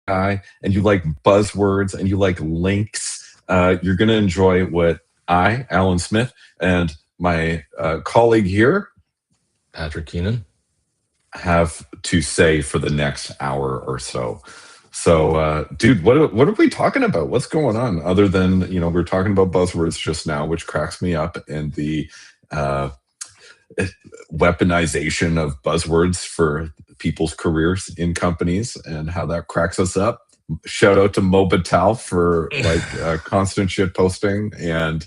AI and you like buzzwords and you like links, you're going to enjoy what I, Alan Smith, and my colleague here Patrick Keenan. have to say for the next hour or so. So, dude, what are we talking about? What's going on? Other than we're talking about buzzwords just now, which cracks me up, and the uh, weaponization of buzzwords for people's careers in companies, and how that cracks us up. Shout out to Mo Batal for constant shit posting and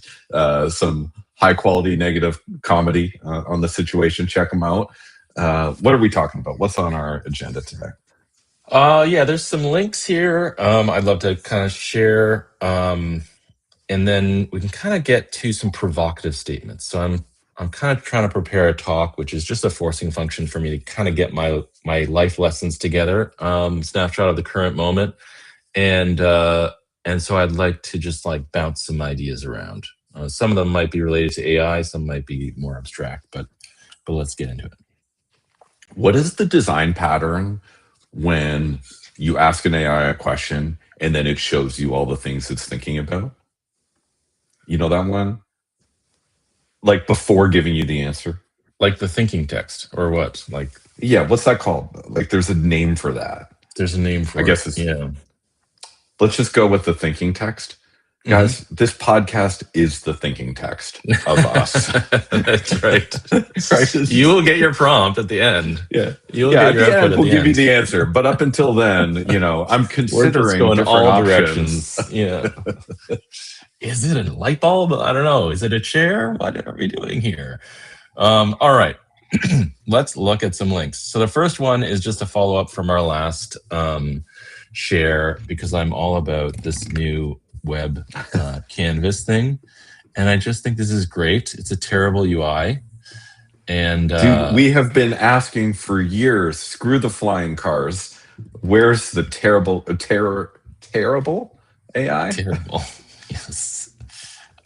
some high quality negative comedy on the situation. Check them out. What are we talking about? What's on our agenda today? Yeah, there's some links here. I'd love to kind of share, and then we can kind of get to some provocative statements. So I'm kind of trying to prepare a talk, which is just a forcing function for me to kind of get my life lessons together, snapshot of the current moment, and so I'd like to just bounce some ideas around. Some of them might be related to AI, some might be more abstract, but let's get into it. What is the design pattern when you ask an AI a question and then it shows you all the things it's thinking about? You know that one? Like before giving you the answer? Like the thinking text, or what? Yeah, what's that called? There's a name for that. There's a name for I guess it. Yeah. Let's just go with the thinking text. Guys, this podcast is the thinking text of us. That's right. Right? You will get your prompt at the end. Yeah. You'll Yeah, get at your the output end, at we'll the give you end. the answer. But up until then, I'm We're considering just going different all options. directions. Yeah. Is it a light bulb? I don't know. Is it a chair? What are we doing here? All right. Let's look at some links. So the first one is just a follow-up from our last share, because I'm all about this new web canvas thing. And I just think this is great. It's a terrible UI. And Dude, we have been asking for years, screw the flying cars. Where's the terrible AI? terrible. Yes.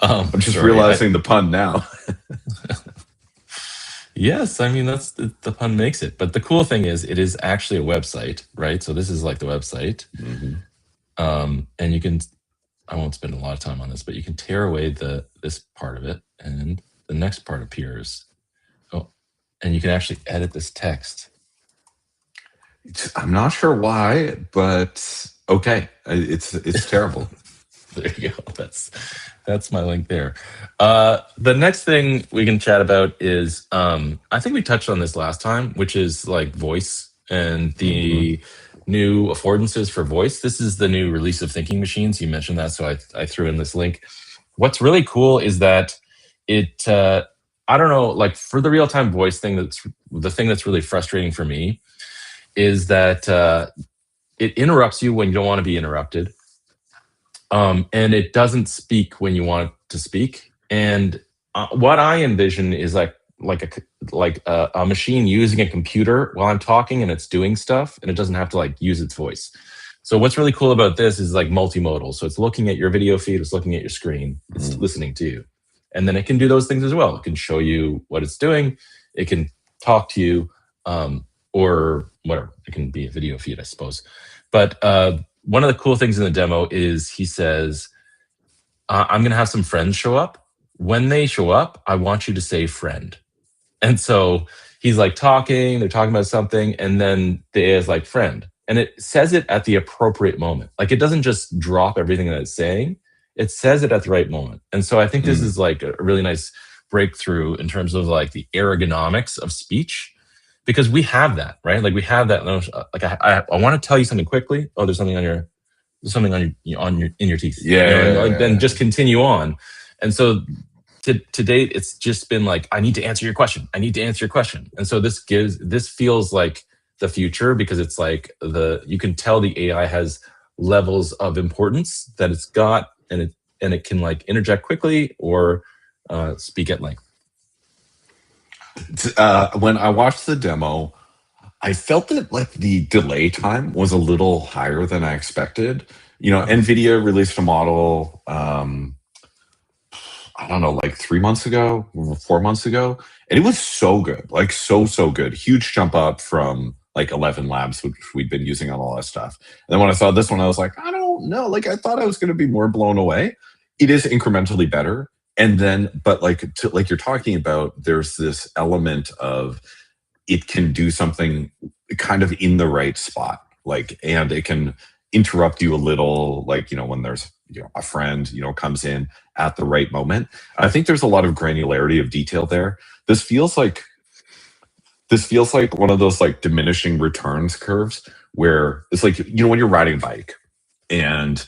I'm just sorry, realizing the pun now. Yes, I mean that's the pun makes it. But the cool thing is, it is actually a website, right? So this is like the website, and you can. I won't spend a lot of time on this, but you can tear away this part of it, and the next part appears. Oh, and you can actually edit this text. I'm not sure why, but okay, it's terrible. There you go. That's my link there. The next thing we can chat about is I think we touched on this last time, which is voice and the new affordances for voice. This is the new release of thinking machines. You mentioned that, so I threw in this link. What's really cool is that it I don't know, for the real-time voice thing, that's the thing that's really frustrating for me, is that it interrupts you when you don't want to be interrupted. And it doesn't speak when you want it to speak. And what I envision is a machine using a computer while I'm talking, and it's doing stuff, and it doesn't have to use its voice. So what's really cool about this is multimodal. So it's looking at your video feed, it's looking at your screen, it's listening to you, and then it can do those things as well. It can show you what it's doing. It can talk to you, or whatever. It can be a video feed, I suppose. But one of the cool things in the demo is he says, I'm going to have some friends show up. When they show up, I want you to say friend. And so he's talking, they're talking about something, and then the AI is friend. And it says it at the appropriate moment. It doesn't just drop everything that it's saying. It says it at the right moment. And so I think this is a really nice breakthrough in terms of the ergonomics of speech. Because we have that, right? We have that. I want to tell you something quickly. Oh, there's something in your teeth. Yeah. Then just continue on. And so to date, it's just been I need to answer your question. I need to answer your question. And so this feels like the future, because it's you can tell the AI has levels of importance that it's got, and it can interject quickly or speak at length. When I watched the demo, I felt that the delay time was a little higher than I expected. NVIDIA released a model, I don't know, 3 months ago, 4 months ago, and it was so good, so good. Huge jump up from like 11 labs, which we'd been using on all that stuff. And then when I saw this one, I was like, I don't know. Like I thought I was going to be more blown away. It is incrementally better. And then, but like you're talking about, there's this element of it can do something kind of in the right spot, like, and it can interrupt you a little, like, when there's, a friend, comes in at the right moment. I think there's a lot of granularity of detail there. This feels like one of those like diminishing returns curves where it's like, when you're riding a bike and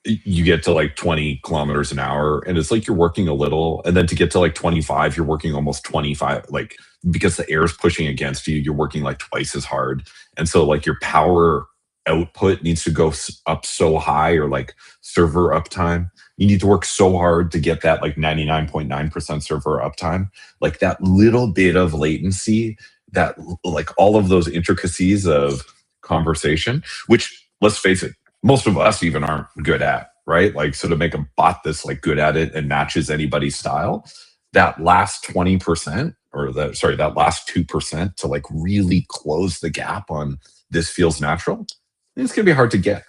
you get to like 20 kilometers an hour and it's like you're working a little, and then to get to like 25 you're working almost 25, like because the air is pushing against you, you're working like twice as hard. And so like your power output needs to go up so high, or like server uptime, you need to work so hard to get that like 99.9% server uptime. Like that little bit of latency, that like all of those intricacies of conversation, which, let's face it, most of us even aren't good at, right? Like, so to make a bot that's like good at it and matches anybody's style, that last 20%, or that last 2% to like really close the gap on this feels natural, it's going to be hard to get.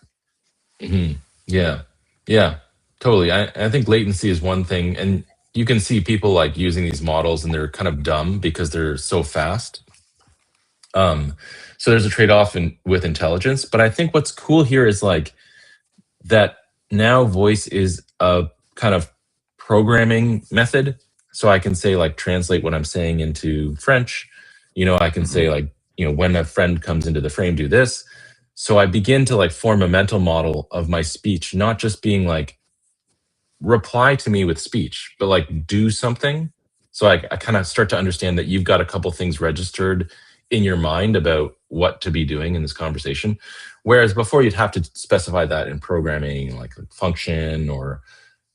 Mm-hmm. Yeah, totally. I think latency is one thing, and you can see people like using these models and they're kind of dumb because they're so fast. So there's a trade-off with intelligence, but I think what's cool here is like that now voice is a kind of programming method. So I can say like translate what I'm saying into French. I can say like, when a friend comes into the frame, do this. So I begin to like form a mental model of my speech, not just being like reply to me with speech, but like do something. So I kind of start to understand that you've got a couple things registered in your mind about what to be doing in this conversation. Whereas before you'd have to specify that in programming, like a function, or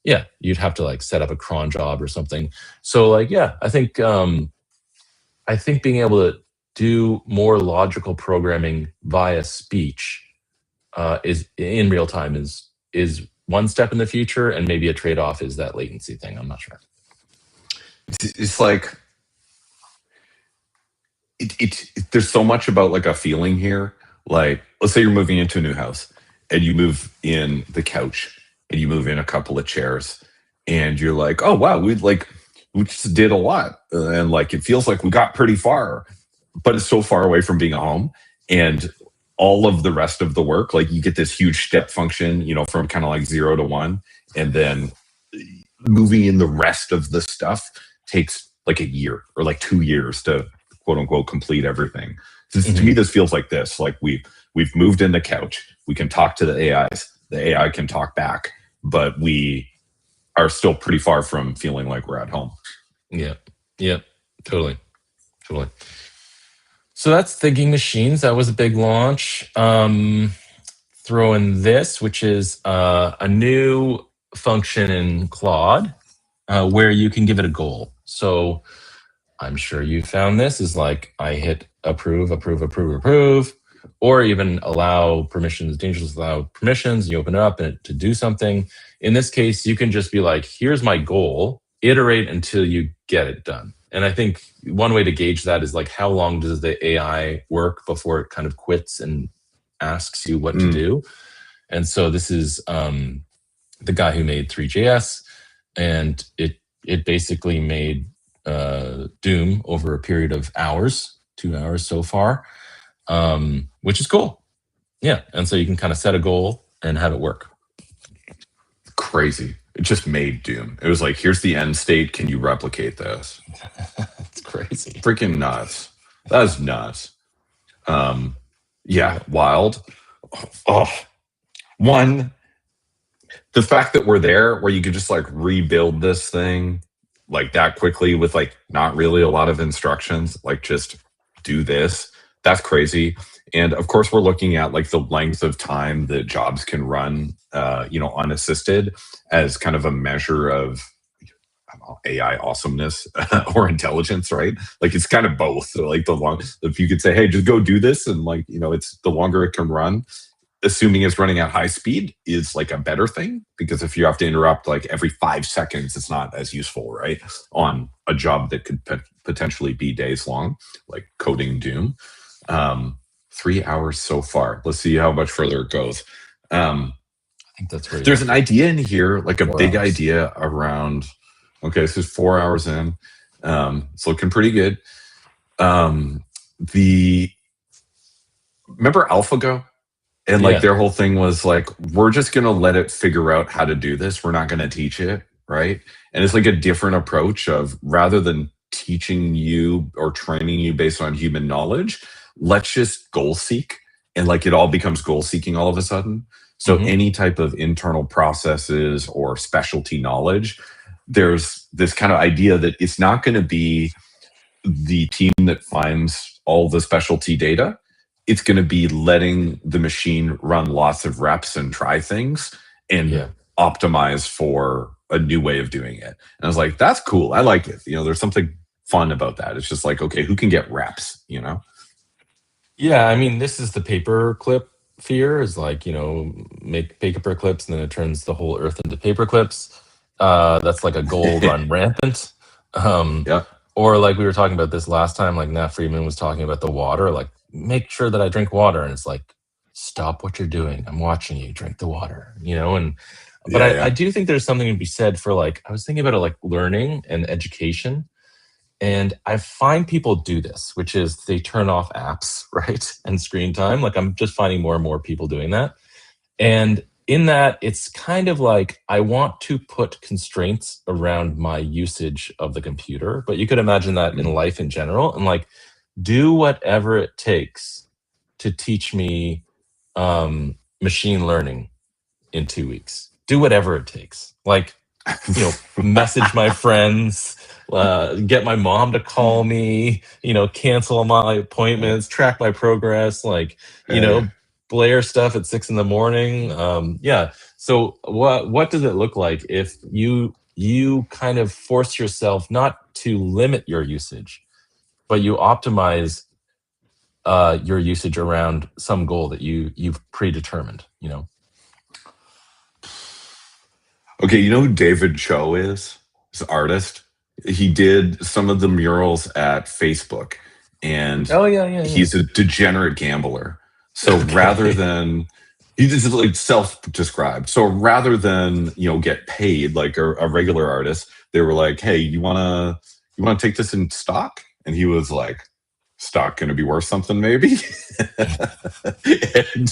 you'd have to like set up a cron job or something. So like, I think being able to do more logical programming via speech is in real time is one step in the future, and maybe a trade-off is that latency thing. I'm not sure. It's like there's so much about like a feeling here. Like, let's say you're moving into a new house and you move in the couch and you move in a couple of chairs and you're like, oh wow, we just did a lot, and like it feels like we got pretty far, but it's so far away from being a home. And all of the rest of the work, like you get this huge step function, from kind of like 0 to 1, and then moving in the rest of the stuff takes like a year or like 2 years to quote unquote complete everything. To me, this feels like this. Like we've moved in the couch. We can talk to the AIs. The AI can talk back, but we are still pretty far from feeling like we're at home. Yeah, totally. So that's Thinking Machines. That was a big launch. Throw in this, which is a new function in Claude where you can give it a goal. So I'm sure you found this is like I hit approve, or even allow permissions, dangerous allow permissions, and you open it up and to do something. In this case, you can just be like, here's my goal, iterate until you get it done. And I think one way to gauge that is like, how long does the AI work before it kind of quits and asks you what to do? And so this is the guy who made Three.js, and it basically made Doom over a period of hours, 2 hours so far, which is cool. Yeah, and so you can kind of set a goal and have it work. Crazy. It just made Doom. It was like, here's the end state. Can you replicate this? It's crazy. Freaking nuts. That is nuts. Wild. One, the fact that we're there where you could just like rebuild this thing like that quickly with like not really a lot of instructions, like just do this. That's crazy. And of course, we're looking at like the length of time that jobs can run, unassisted as kind of a measure of AI awesomeness or intelligence, right? Like it's kind of both. So like if you could say, hey, just go do this, and like, it's the longer it can run, assuming it's running at high speed is like a better thing, because if you have to interrupt like every 5 seconds, it's not as useful, right? On a job that could potentially be days long, like coding Doom. 3 hours so far. Let's see how much further it goes. I think that's where There's an idea in here, like a 4 big hours. idea around. Okay, this is 4 hours in. It's looking pretty good. The remember AlphaGo? And like Yeah. their whole thing was like, we're just gonna let it figure out how to do this. We're not gonna teach it, right? And it's like a different approach of rather than teaching you or training you based on human knowledge, let's just goal seek. And like it all becomes goal seeking all of a sudden. So Mhm. any type of internal processes or specialty knowledge, there's this kind of idea that it's not going to be the team that finds all the specialty data. It's going to be letting the machine run lots of reps and try things and Yeah. optimize for a new way of doing it. And I was like, that's cool. I like it. There's something fun about that. It's just like, okay, who can get reps, Yeah, I mean, this is the paperclip fear is like, make paper clips and then it turns the whole earth into paper clips. That's like a goal run rampant. Um, Yeah. or like we were talking about this last time, like Nat Friedman was talking about the water, like make sure that I drink water. And it's like, stop what you're doing. I'm watching you drink the water, but Yeah. I Yeah. do think there's something to be said for like, I was thinking about it like learning and education. And I find people do this, which is they turn off apps, right? And screen time. Like I'm just finding more and more people doing that. And in that, it's kind of like I want to put constraints around my usage of the computer, but you could imagine that in life in general and like do whatever it takes to teach me machine learning in 2 weeks. Do whatever it takes. Like, message my friends, get my mom to call me, cancel my appointments, track my progress, like, Blair stuff at 6 a.m. Yeah. So what does it look like if you kind of force yourself not to limit your usage, but you optimize your usage around some goal that you've predetermined, Okay, you know who David Cho is? He's an artist. He did some of the murals at Facebook, and Oh yeah. he's a degenerate gambler. So Okay. rather than he's just like self-described. So rather than get paid like a regular artist, they were like, "Hey, you wanna take this in stock?" And he was like, "Stock going to be worth something, maybe?" And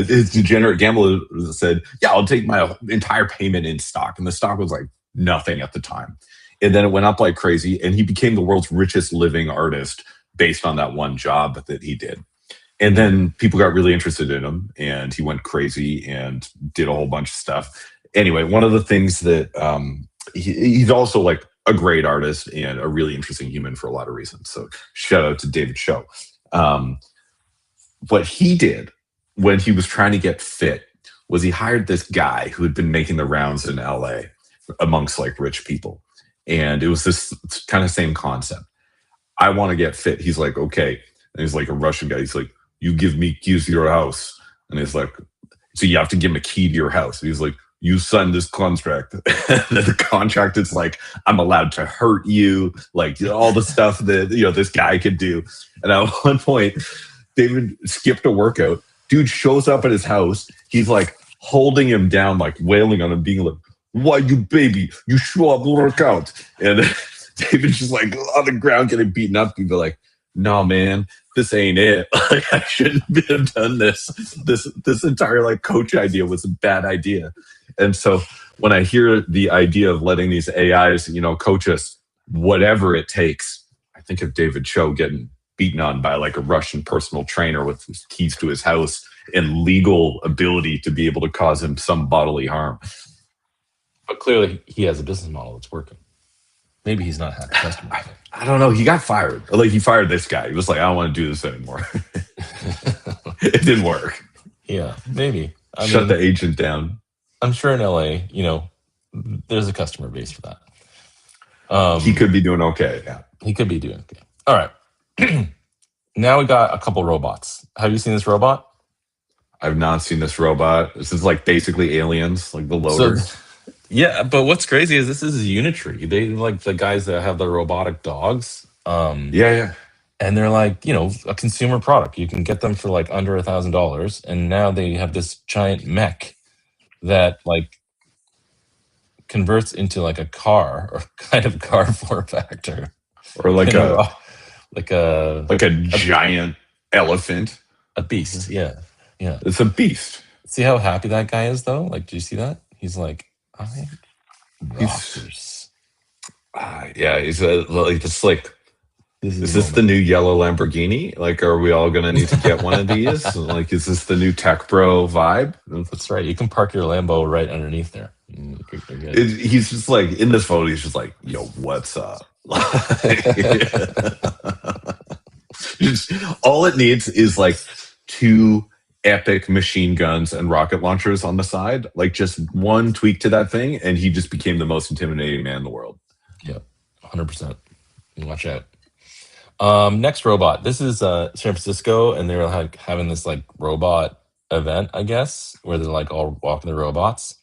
his degenerate gambler said, "Yeah, I'll take my entire payment in stock." And the stock was like nothing at the time. And then it went up like crazy, and he became the world's richest living artist based on that one job that he did. And then people got really interested in him, and he went crazy and did a whole bunch of stuff. Anyway, one of the things that he's also like a great artist and a really interesting human for a lot of reasons. So shout out to David Cho. What he did when he was trying to get fit was he hired this guy who had been making the rounds in LA amongst like rich people. And it was this kind of same concept. I want to get fit. He's like, okay. And he's like a Russian guy. He's like, you give me keys to your house. And he's like, so you have to give him a key to your house. And he's like, you sign this contract. The contract is like, I'm allowed to hurt you, like all the stuff that this guy could do. And at one point, David skipped a workout. Dude shows up at his house. He's like holding him down, like wailing on him, being like, "Why you baby? You show up workout." And David's just like on the ground getting beaten up. People like, "No, man, this ain't it. Like, I shouldn't have done this. This entire like coach idea was a bad idea." And so when I hear the idea of letting these AIs, coach us whatever it takes, I think of David Cho getting beaten on by like a Russian personal trainer with keys to his house and legal ability to be able to cause him some bodily harm. But clearly he has a business model that's working. Maybe he's not happy customers. I don't know. He got fired. Like he fired this guy. He was like, I don't want to do this anymore. It didn't work. Yeah, maybe. Shut the agent down. I'm sure in LA, there's a customer base for that. He could be doing okay. Yeah. He could be doing okay. All right. Now we got a couple robots. Have you seen this robot? I've not seen this robot. This is like basically aliens, like the loader. Yeah, but what's crazy is this is Unitree. They like the guys that have the robotic dogs. Yeah. and they're like, a consumer product. You can get them for like under $1,000, and now they have this giant mech that like converts into like a car or kind of car form factor, Or like a like a giant elephant. beast. Yeah, yeah. It's a beast. See how happy that guy is though. Like, do you see that? He's like, I rock this. Yeah, he's like this. Like, This is this the new yellow Lamborghini? Like, are we all gonna need to get one of these? Like, is this the new tech bro vibe? That's right. You can park your Lambo right underneath there. He's just like in this photo. He's just like, "Yo, what's up?" Just, all it needs is like 2 epic machine guns and rocket launchers on the side. Like just one tweak to that thing, and he just became the most intimidating man in the world. Yeah, 100%. Watch out. Next robot. This is San Francisco, and they're like having this like robot event, I guess, where they're like all walking the robots.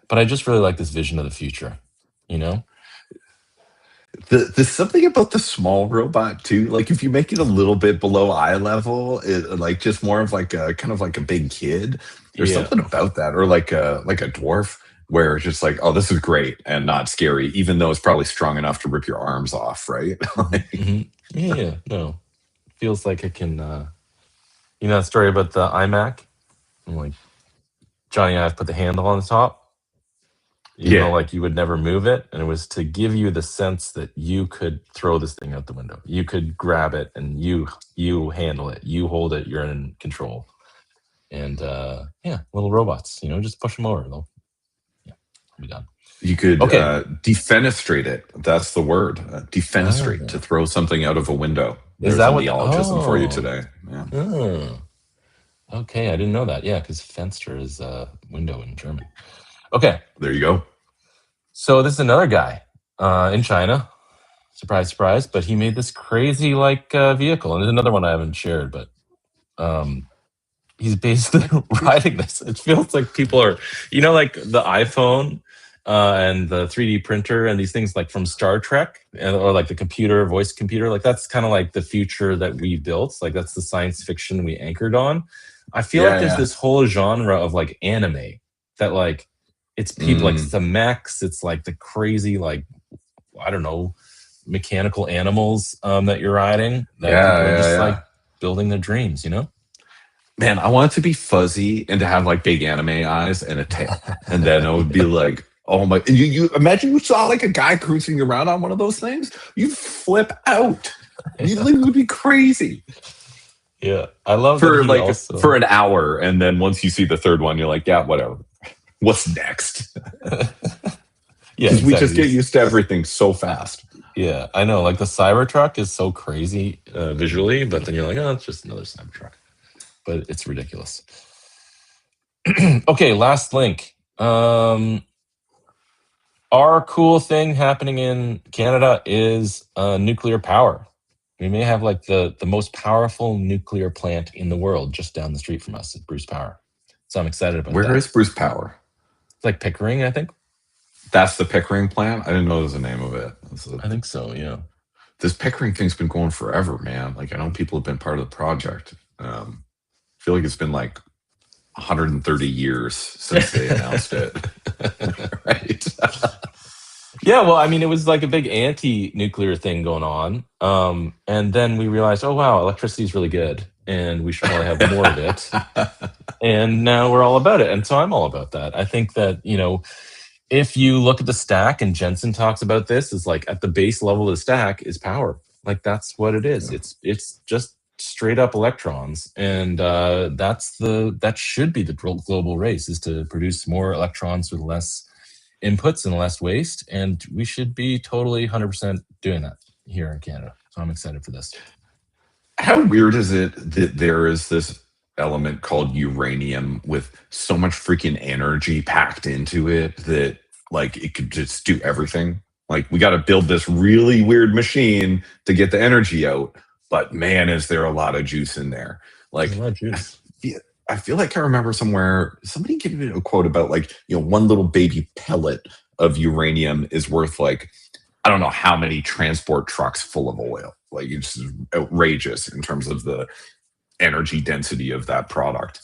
But I just really like this vision of the future, There's something about the small robot too. Like if you make it a little bit below eye level, like just more of like a kind of like a big kid. There's something about that, or like a dwarf, where it's just like, oh, this is great and not scary, even though it's probably strong enough to rip your arms off, right? Yeah, no, feels like it can. That story about the iMac? I'm like, Johnny Ive put the handle on the top. Like you would never move it, and it was to give you the sense that you could throw this thing out the window. You could grab it, and you handle it. You hold it. You're in control. And little robots. Just push them over. They'll be done. You could defenestrate it. That's the word. Defenestrate, to throw something out of a window. Is that what neologism for you today? Yeah. Oh. Okay, I didn't know that. Yeah, because Fenster is window in German. Okay, there you go. So this is another guy in China. Surprise, surprise! But he made this crazy vehicle, and there's another one I haven't shared, but he's basically riding this. It feels like people are, like the iPhone and the 3D printer and these things like from Star Trek, or like the voice computer. Like that's kind of like the future that we built. Like that's the science fiction we anchored on. I feel like there's this whole genre of like anime that like it's people like it's the mechs. It's like the crazy like I don't know mechanical animals that you're riding. That people are just like building their dreams. Man, I want it to be fuzzy and to have like big anime eyes and a tail, and then it would be like, oh my! You imagine you saw like a guy cruising around on one of those things, you'd flip out. You would be crazy. Yeah, I love for like for an hour, and then once you see the third one, you're like, yeah, whatever. What's next? Yeah, exactly. We just get used to everything so fast. Yeah, I know. Like the Cybertruck is so crazy visually, but then you're like, oh, it's just another Cybertruck. But it's ridiculous. Okay, last link. Our cool thing happening in Canada is nuclear power. We may have like the most powerful nuclear plant in the world just down the street from us at Bruce Power. So I'm excited about that. Where is Bruce Power? It's like Pickering, I think. That's the Pickering plant? I didn't know there was the name of it. I think so, yeah. This Pickering thing's been going forever, man. Like I know people have been part of the project. I feel like it's been like 130 years since they announced it. Right? Yeah, well, I mean, it was like a big anti-nuclear thing going on. And then we realized, oh, wow, electricity is really good. And we should probably have more of it. And now we're all about it. And so I'm all about that. I think that, if you look at the stack, and Jensen talks about this, is like at the base level of the stack is power. Like that's what it is. Yeah. It's just straight up electrons. And that should be the global race, is to produce more electrons with less inputs and less waste, and we should be totally 100% doing that here in Canada. So I'm excited for this. How weird is it that there is this element called uranium with so much freaking energy packed into it that like it could just do everything? Like we got to build this really weird machine to get the energy out, but man, is there a lot of juice in there. Like there's a lot of juice. I feel like I remember somewhere somebody gave me a quote about like, one little baby pellet of uranium is worth like, I don't know how many transport trucks full of oil. Like it's outrageous in terms of the energy density of that product.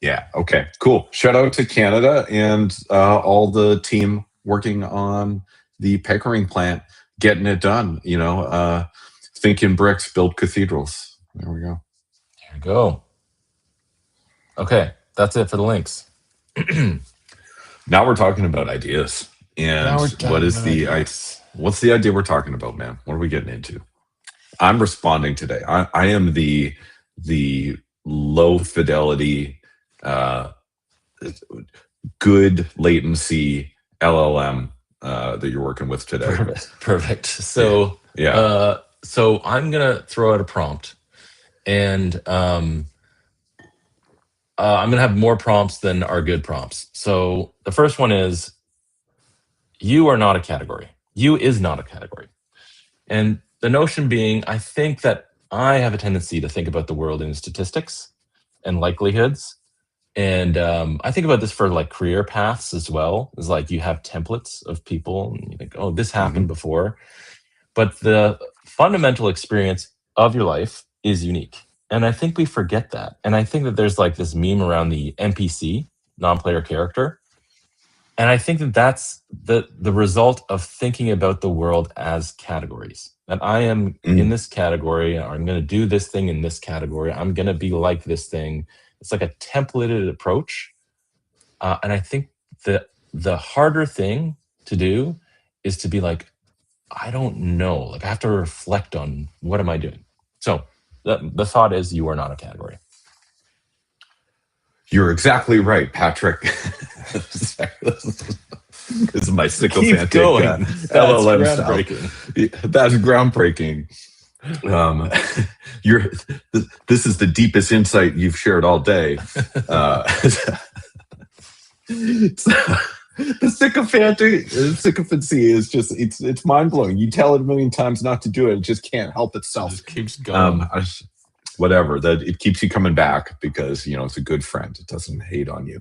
Yeah. Okay. Cool. Shout out to Canada and all the team working on the Pickering plant, getting it done. Think in bricks, build cathedrals. There we go. There you go. Okay, that's it for the links. Now we're talking about ideas. And what's the idea we're talking about, man? What are we getting into? I'm responding today. I am the low fidelity, good latency LLM that you're working with today. Perfect. So so I'm gonna throw out a prompt, and I'm gonna have more prompts than are good prompts. So the first one is, you are not a category. You is not a category. And the notion being, I think that I have a tendency to think about the world in statistics and likelihoods. And I think about this for like career paths as well. It's like you have templates of people and you think, oh, this happened before. But the fundamental experience of your life is unique. And I think we forget that. And I think that there's like this meme around the NPC, non-player character. And I think that that's the result of thinking about the world as categories. That I am in this category, or I'm going to do this thing in this category. I'm going to be like this thing. It's like a templated approach. And I think that the harder thing to do is to be like, I don't know. Like I have to reflect on what am I doing? So the thought is you are not a category. You're exactly right, Patrick. This is my sycophantic LLM style. That's groundbreaking. This is the deepest insight you've shared all day. The sycophancy is just it's mind blowing. You tell it a million times not to do it, it just can't help itself. It just keeps going. Whatever, that it keeps you coming back because it's a good friend. It doesn't hate on you,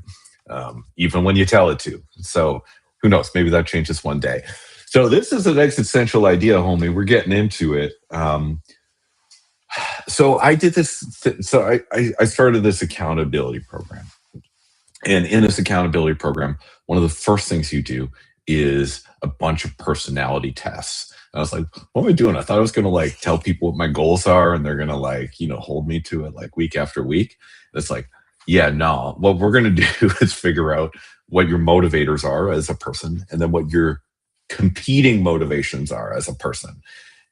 even when you tell it to. So who knows? Maybe that changes one day. So this is an existential idea, homie. We're getting into it. So I did this. I started this accountability program, and in this accountability program, one of the first things you do is a bunch of personality tests. And I was like, what am I doing? I thought I was going to like tell people what my goals are and they're going to like, hold me to it like week after week. And it's like, yeah, no, what we're going to do is figure out what your motivators are as a person and then what your competing motivations are as a person.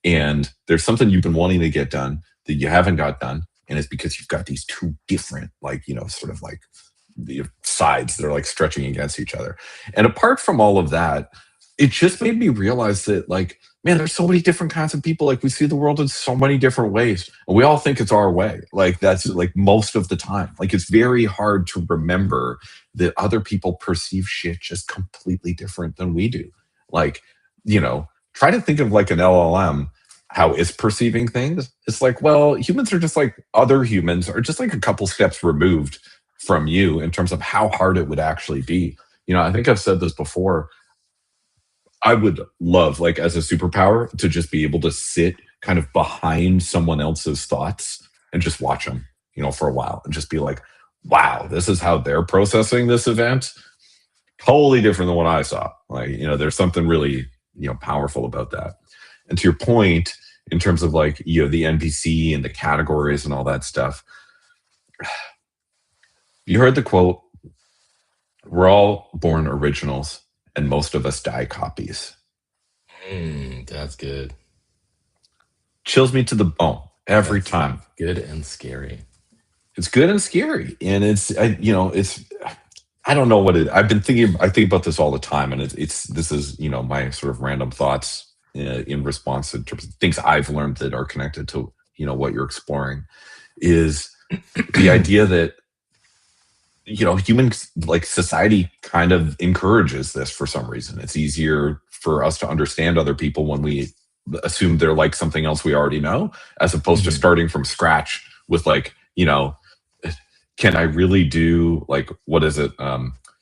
And there's something you've been wanting to get done that you haven't got done. And it's because you've got these two different, like, sort of like the sides that are like stretching against each other. And apart from all of that, it just made me realize that like, man, there's so many different kinds of people. Like we see the world in so many different ways. And we all think it's our way. Like that's like most of the time. Like it's very hard to remember that other people perceive shit just completely different than we do. Like, try to think of like an LLM, how it's perceiving things. It's like, well, humans are just like other humans, or just like a couple steps removed from you in terms of how hard it would actually be. I think I've said this before. I would love, like, as a superpower, to just be able to sit kind of behind someone else's thoughts and just watch them, for a while and just be like, wow, this is how they're processing this event. Totally different than what I saw. Like, there's something really, powerful about that. And to your point, in terms of like, the NPC and the categories and all that stuff, you heard the quote, we're all born originals and most of us die copies. That's good. Chills me to the bone every time. Good and scary. It's good and scary. And I don't know what I think about this all the time. And this is, my sort of random thoughts in response to things I've learned that are connected to, what you're exploring, is the idea that, humans, like society kind of encourages this for some reason. It's easier for us to understand other people when we assume they're like something else we already know, as opposed to starting from scratch with like, can I really do like, what is it?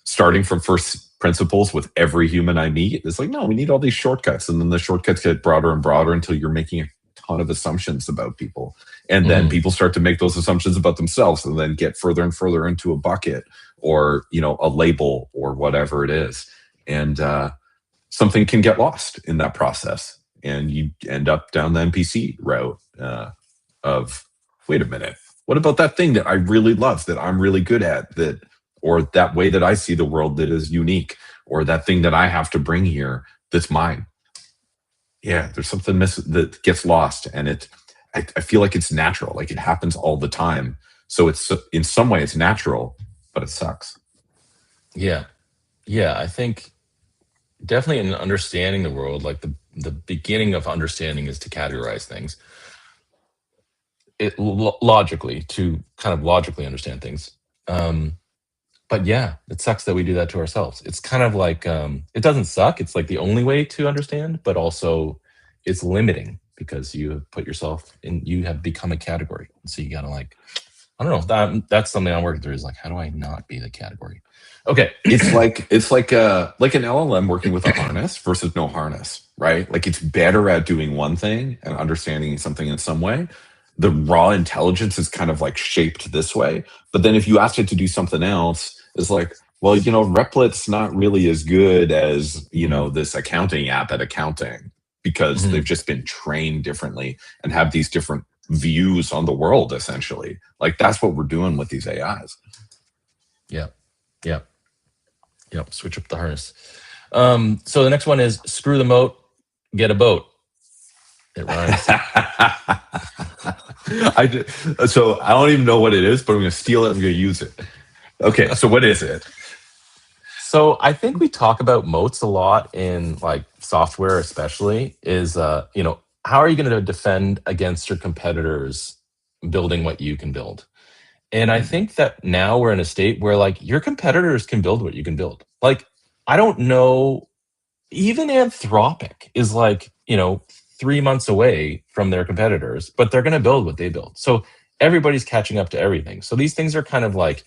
Starting from first principles with every human I meet. It's like, no, we need all these shortcuts. And then the shortcuts get broader and broader until you're making a ton of assumptions about people. And then people start to make those assumptions about themselves and then get further and further into a bucket or, a label or whatever it is. And something can get lost in that process. And you end up down the NPC route of, wait a minute, what about that thing that I really love, that I'm really good at, or that way that I see the world that is unique, or that thing that I have to bring here that's mine? Yeah, there's something that gets lost, and I feel like it's natural, like it happens all the time. So it's in some way it's natural, but it sucks. Yeah, I think definitely in understanding the world, like the beginning of understanding is to categorize things. Logically, to kind of logically understand things. But yeah, it sucks that we do that to ourselves. It's kind of like, it doesn't suck. It's like the only way to understand, but also it's limiting because you have put yourself in, you have become a category. So you gotta like, I don't know, that's something I'm working through, is like, how do I not be the category? Okay. It's like an LLM working with a harness versus no harness, right? Like it's better at doing one thing and understanding something in some way. The raw intelligence is kind of like shaped this way. But then if you asked it to do something else, it's like, well, Replic's not really as good as, this accounting app at accounting, because they've just been trained differently and have these different views on the world, essentially. Like that's what we're doing with these AIs. Yep. Switch up the harness. So the next one is screw the moat, get a boat. It rhymes. So I don't even know what it is, but I'm going to steal it. I'm going to use it. Okay, so what is it? So I think we talk about moats a lot in like software, especially. Is how are you going to defend against your competitors building what you can build? And I think that now we're in a state where like your competitors can build what you can build. Like, I don't know, even Anthropic is like, 3 months away from their competitors, but they're going to build what they build. So everybody's catching up to everything. So these things are kind of like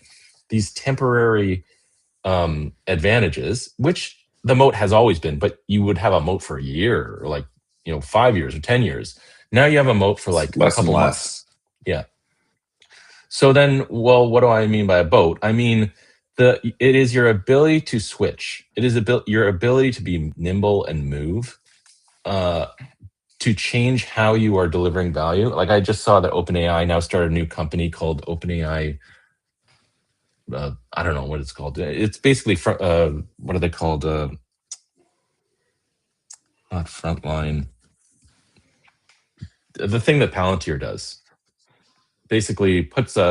these temporary advantages, which the moat has always been, but you would have a moat for a year or like, 5 years or 10 years. Now you have a moat for like less a couple and less. months. Yeah. So then, well, what do I mean by a boat? I mean, it is your ability to switch. It is your ability to be nimble and move, to change how you are delivering value. Like I just saw that OpenAI now started a new company called OpenAI. I don't know what it's called. It's basically what are they called? Not Frontline. The thing that Palantir does. Basically puts the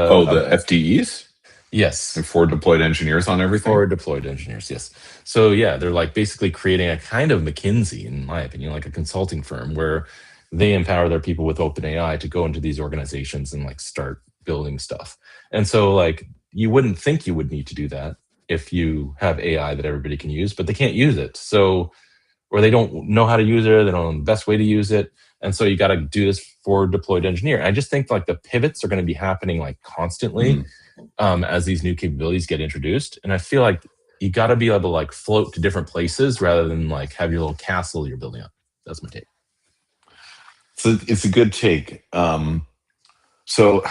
FDEs? Yes. And forward deployed engineers on everything? Forward deployed engineers, yes. So yeah, they're like basically creating a kind of McKinsey, in my opinion, like a consulting firm where they empower their people with OpenAI to go into these organizations and like start building stuff. And so like you wouldn't think you would need to do that if you have AI that everybody can use, but they can't use it. So, or they don't know how to use it, they don't know the best way to use it. And so you got to do this forward deployed engineer. I just think like the pivots are going to be happening like constantly as these new capabilities get introduced. And I feel like you got to be able to like float to different places rather than like have your little castle you're building up. That's my take. So it's a good take. So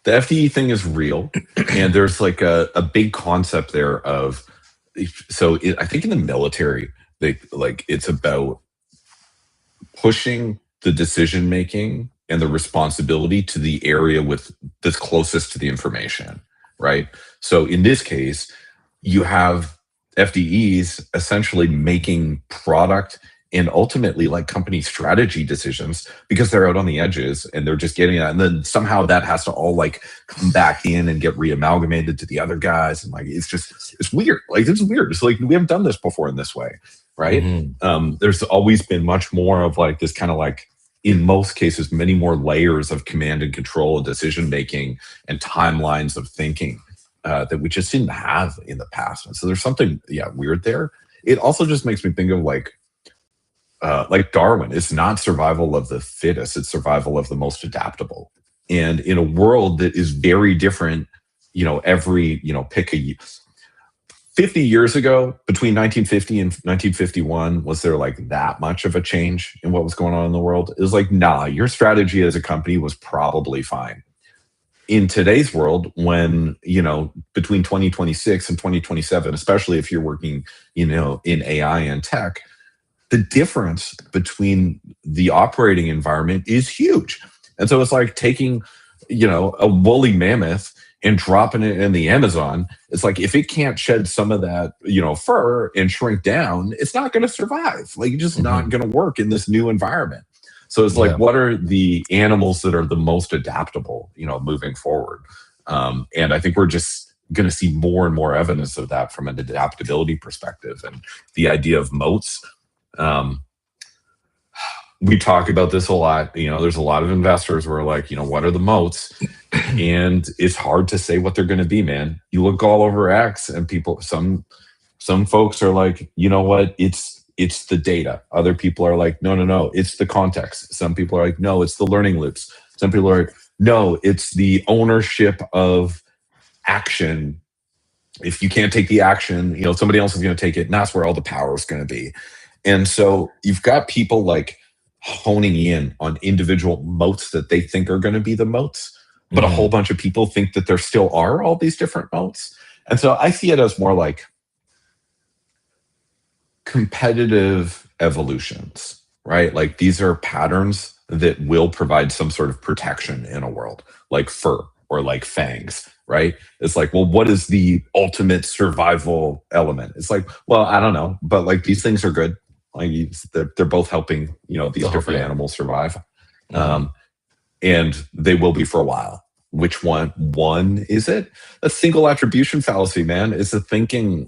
the FDE thing is real, and there's like a big concept there of. So I think in the military, it's about pushing the decision making and the responsibility to the area that's closest to the information, right? So in this case, you have FDEs essentially making product and ultimately like company strategy decisions because they're out on the edges and they're just getting it. And then somehow that has to all like come back in and get reamalgamated to the other guys. And like, it's weird. Like, it's weird. It's like, we haven't done this before in this way. Right. There's always been much more of like this kind of like, in most cases, many more layers of command and control and decision making and timelines of thinking that we just didn't have in the past. And so there's something, weird there. It also just makes me think of like Darwin. It's not survival of the fittest; it's survival of the most adaptable. And in a world that is very different, every pick a 50 years ago, between 1950 and 1951, was there like that much of a change in what was going on in the world? It was like, nah, your strategy as a company was probably fine. In today's world, when, between 2026 and 2027, especially if you're working, in AI and tech, the difference between the operating environment is huge. And so it's like taking, a woolly mammoth and dropping it in the Amazon. It's like, if it can't shed some of that, fur and shrink down, it's not going to survive. Like, it's just not going to work in this new environment. So it's like, what are the animals that are the most adaptable, moving forward? And I think we're just going to see more and more evidence of that from an adaptability perspective. And the idea of moats, we talk about this a lot. There's a lot of investors who are like, what are the moats? And it's hard to say what they're going to be, man. You look all over X, and some folks are like, you know what? It's the data. Other people are like, no, it's the context. Some people are like, no, it's the learning loops. Some people are like, no, it's the ownership of action. If you can't take the action, somebody else is going to take it, and that's where all the power is going to be. And so you've got people like honing in on individual moats that they think are going to be the moats, but a whole bunch of people think that there still are all these different moats. And so I see it as more like competitive evolutions, right? Like, these are patterns that will provide some sort of protection in a world, like fur or like fangs, right? It's like, well, what is the ultimate survival element? It's like, well, I don't know, but like, these things are good. Like, they're both helping, these different animals survive. And they will be for a while. Which one is it? A single attribution fallacy, man. It's a thinking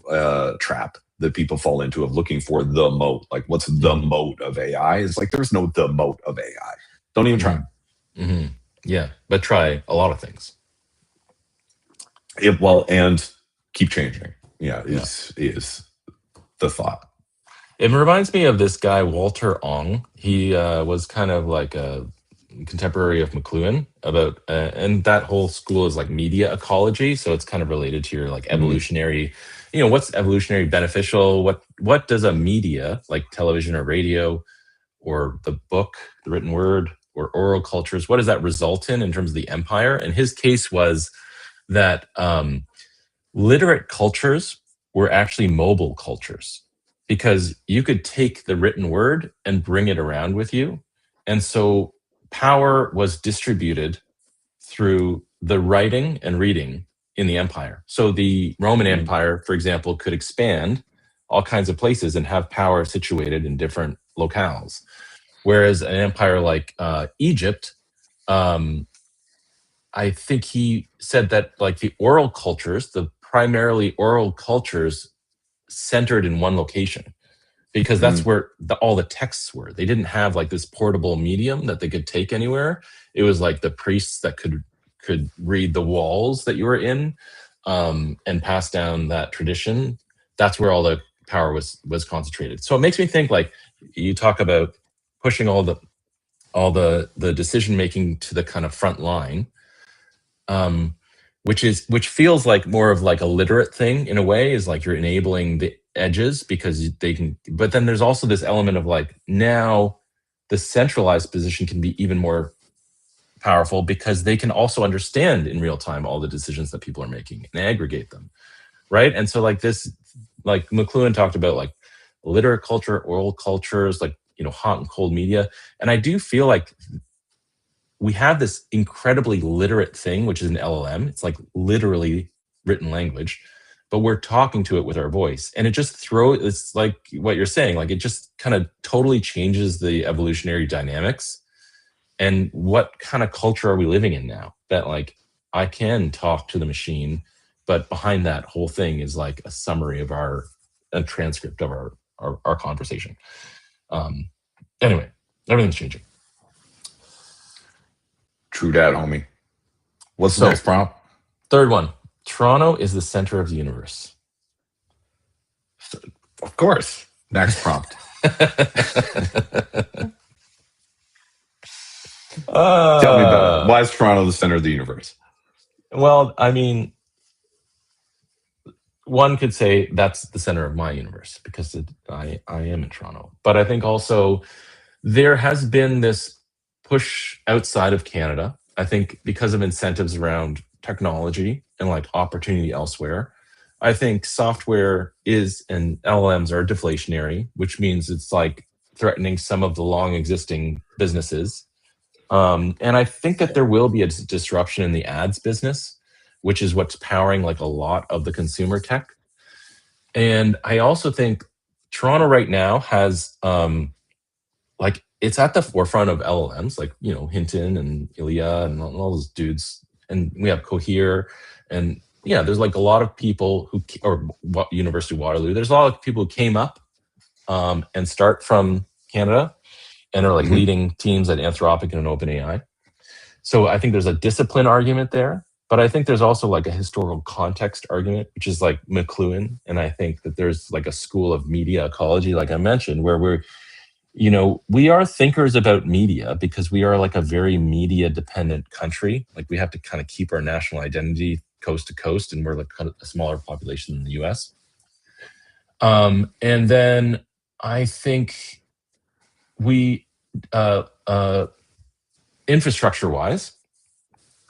trap that people fall into, of looking for the moat. Like, what's the moat of AI? It's like, there's no the moat of AI. Don't even try. Yeah, but try a lot of things. And keep changing. Is the thought. It reminds me of this guy, Walter Ong. He was kind of like a contemporary of McLuhan, and that whole school is like media ecology. So it's kind of related to your like evolutionary, what's evolutionary beneficial? What does a media like television or radio or the book, the written word, or oral cultures, what does that result in terms of the empire? And his case was that literate cultures were actually mobile cultures, because you could take the written word and bring it around with you. And so power was distributed through the writing and reading in the empire. So the Roman Empire, for example, could expand all kinds of places and have power situated in different locales. Whereas an empire like Egypt, I think he said that like the oral cultures, the primarily oral cultures, centered in one location, because that's where all the texts were. They didn't have like this portable medium that they could take anywhere. It was like the priests that could read the walls that you were in, and pass down that tradition. That's where all the power was concentrated. So it makes me think, like, you talk about pushing all the decision making to the kind of front line, which feels like more of like a literate thing in a way, is like you're enabling the edges because they can, but then there's also this element of like, now the centralized position can be even more powerful because they can also understand in real time all the decisions that people are making and aggregate them, right? And so like this, like McLuhan talked about, like literate culture, oral cultures, like, hot and cold media. And I do feel like we have this incredibly literate thing, which is an LLM. It's like literally written language, but we're talking to it with our voice. And it's like what you're saying, like it just kind of totally changes the evolutionary dynamics. And what kind of culture are we living in now that like I can talk to the machine, but behind that whole thing is like a summary of a transcript of our conversation. Anyway, everything's changing. True dat, homie. What's the next prompt? Third one. Toronto is the center of the universe. Of course. Next prompt. Tell me about it. Why is Toronto the center of the universe? Well, I mean, one could say that's the center of my universe because I am in Toronto. But I think also there has been this push outside of Canada. I think because of incentives around technology and like opportunity elsewhere. I think software is and LLMs are deflationary, which means it's like threatening some of the long existing businesses. And I think that there will be a disruption in the ads business, which is what's powering like a lot of the consumer tech. And I also think Toronto right now has like it's at the forefront of LLMs, like Hinton and Ilya and all those dudes, and we have Cohere, and yeah, there's like a lot of people who or University of Waterloo. There's a lot of people who came up and start from Canada and are like leading teams at Anthropic and OpenAI. So I think there's a discipline argument there, but I think there's also like a historical context argument, which is like McLuhan. And I think that there's like a school of media ecology, like I mentioned, where we are thinkers about media because we are like a very media dependent country. Like we have to kind of keep our national identity coast to coast, and we're like kind of a smaller population than the US. And then I think we, infrastructure wise,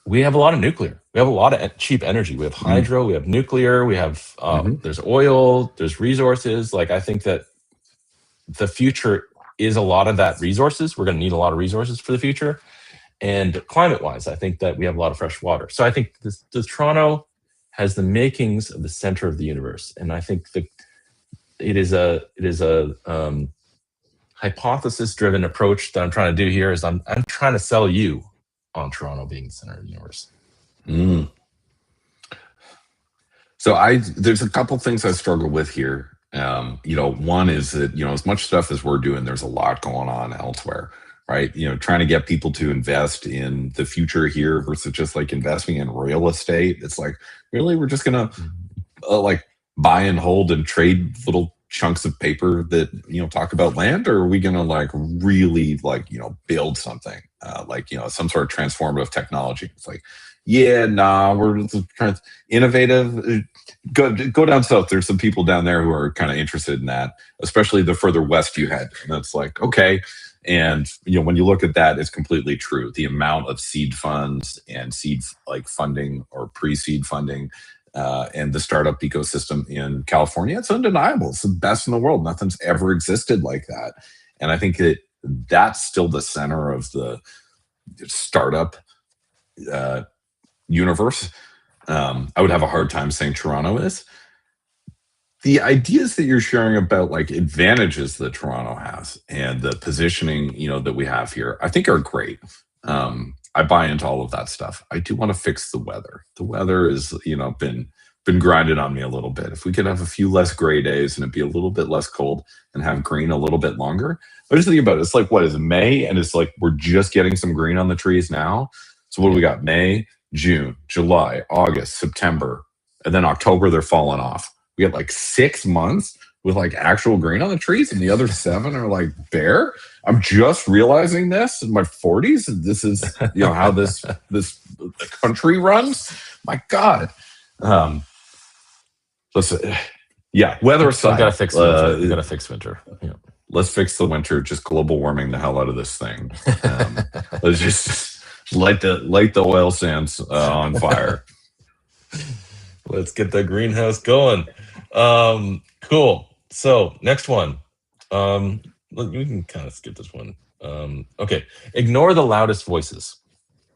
we have a lot of nuclear. We have a lot of cheap energy. We have hydro, we have nuclear, we have, there's oil, there's resources. Like I think that the future is a lot of that resources. We're going to need a lot of resources for the future. And climate wise, I think that we have a lot of fresh water. So I think the Toronto has the makings of the center of the universe. And I think that it is a hypothesis driven approach that I'm trying to do here is I'm trying to sell you on Toronto being the center of the universe. So there's a couple things I struggle with here. One is that, as much stuff as we're doing, there's a lot going on elsewhere, right? Trying to get people to invest in the future here versus just like investing in real estate. It's like, really, we're just going to like buy and hold and trade little chunks of paper that, talk about land, or are we going to like really like, build something like, some sort of transformative technology? It's like, yeah, nah, we're trying to innovative. Go down south. There's some people down there who are kind of interested in that, especially the further west you head. And that's like, okay. And, when you look at that, it's completely true. The amount of seed funds and seed like funding or pre-seed funding and the startup ecosystem in California, it's undeniable. It's the best in the world. Nothing's ever existed like that. And I think that's still the center of the startup universe. I would have a hard time saying Toronto is. The ideas that you're sharing about like advantages that Toronto has and the positioning, that we have here, I think are great. I buy into all of that stuff. I do want to fix the weather. The weather is, been grinded on me a little bit. If we could have a few less gray days and it'd be a little bit less cold and have green a little bit longer. I was thinking about it. It's like, what is it, May? And it's like, we're just getting some green on the trees now. So what do we got? May, June, July, August, September, and then October, they're falling off. We got like 6 months with like actual green on the trees, and the other 7 are like bare. I'm just realizing this in my 40s. This is how this country runs. My God. Weather aside, we gotta fix winter. We gotta fix winter. Yeah. Let's fix the winter. Just global warming the hell out of this thing. Let's just light the oil sands on fire. Let's get the greenhouse going. Cool. So next one. We can kind of skip this one. Okay. Ignore the loudest voices.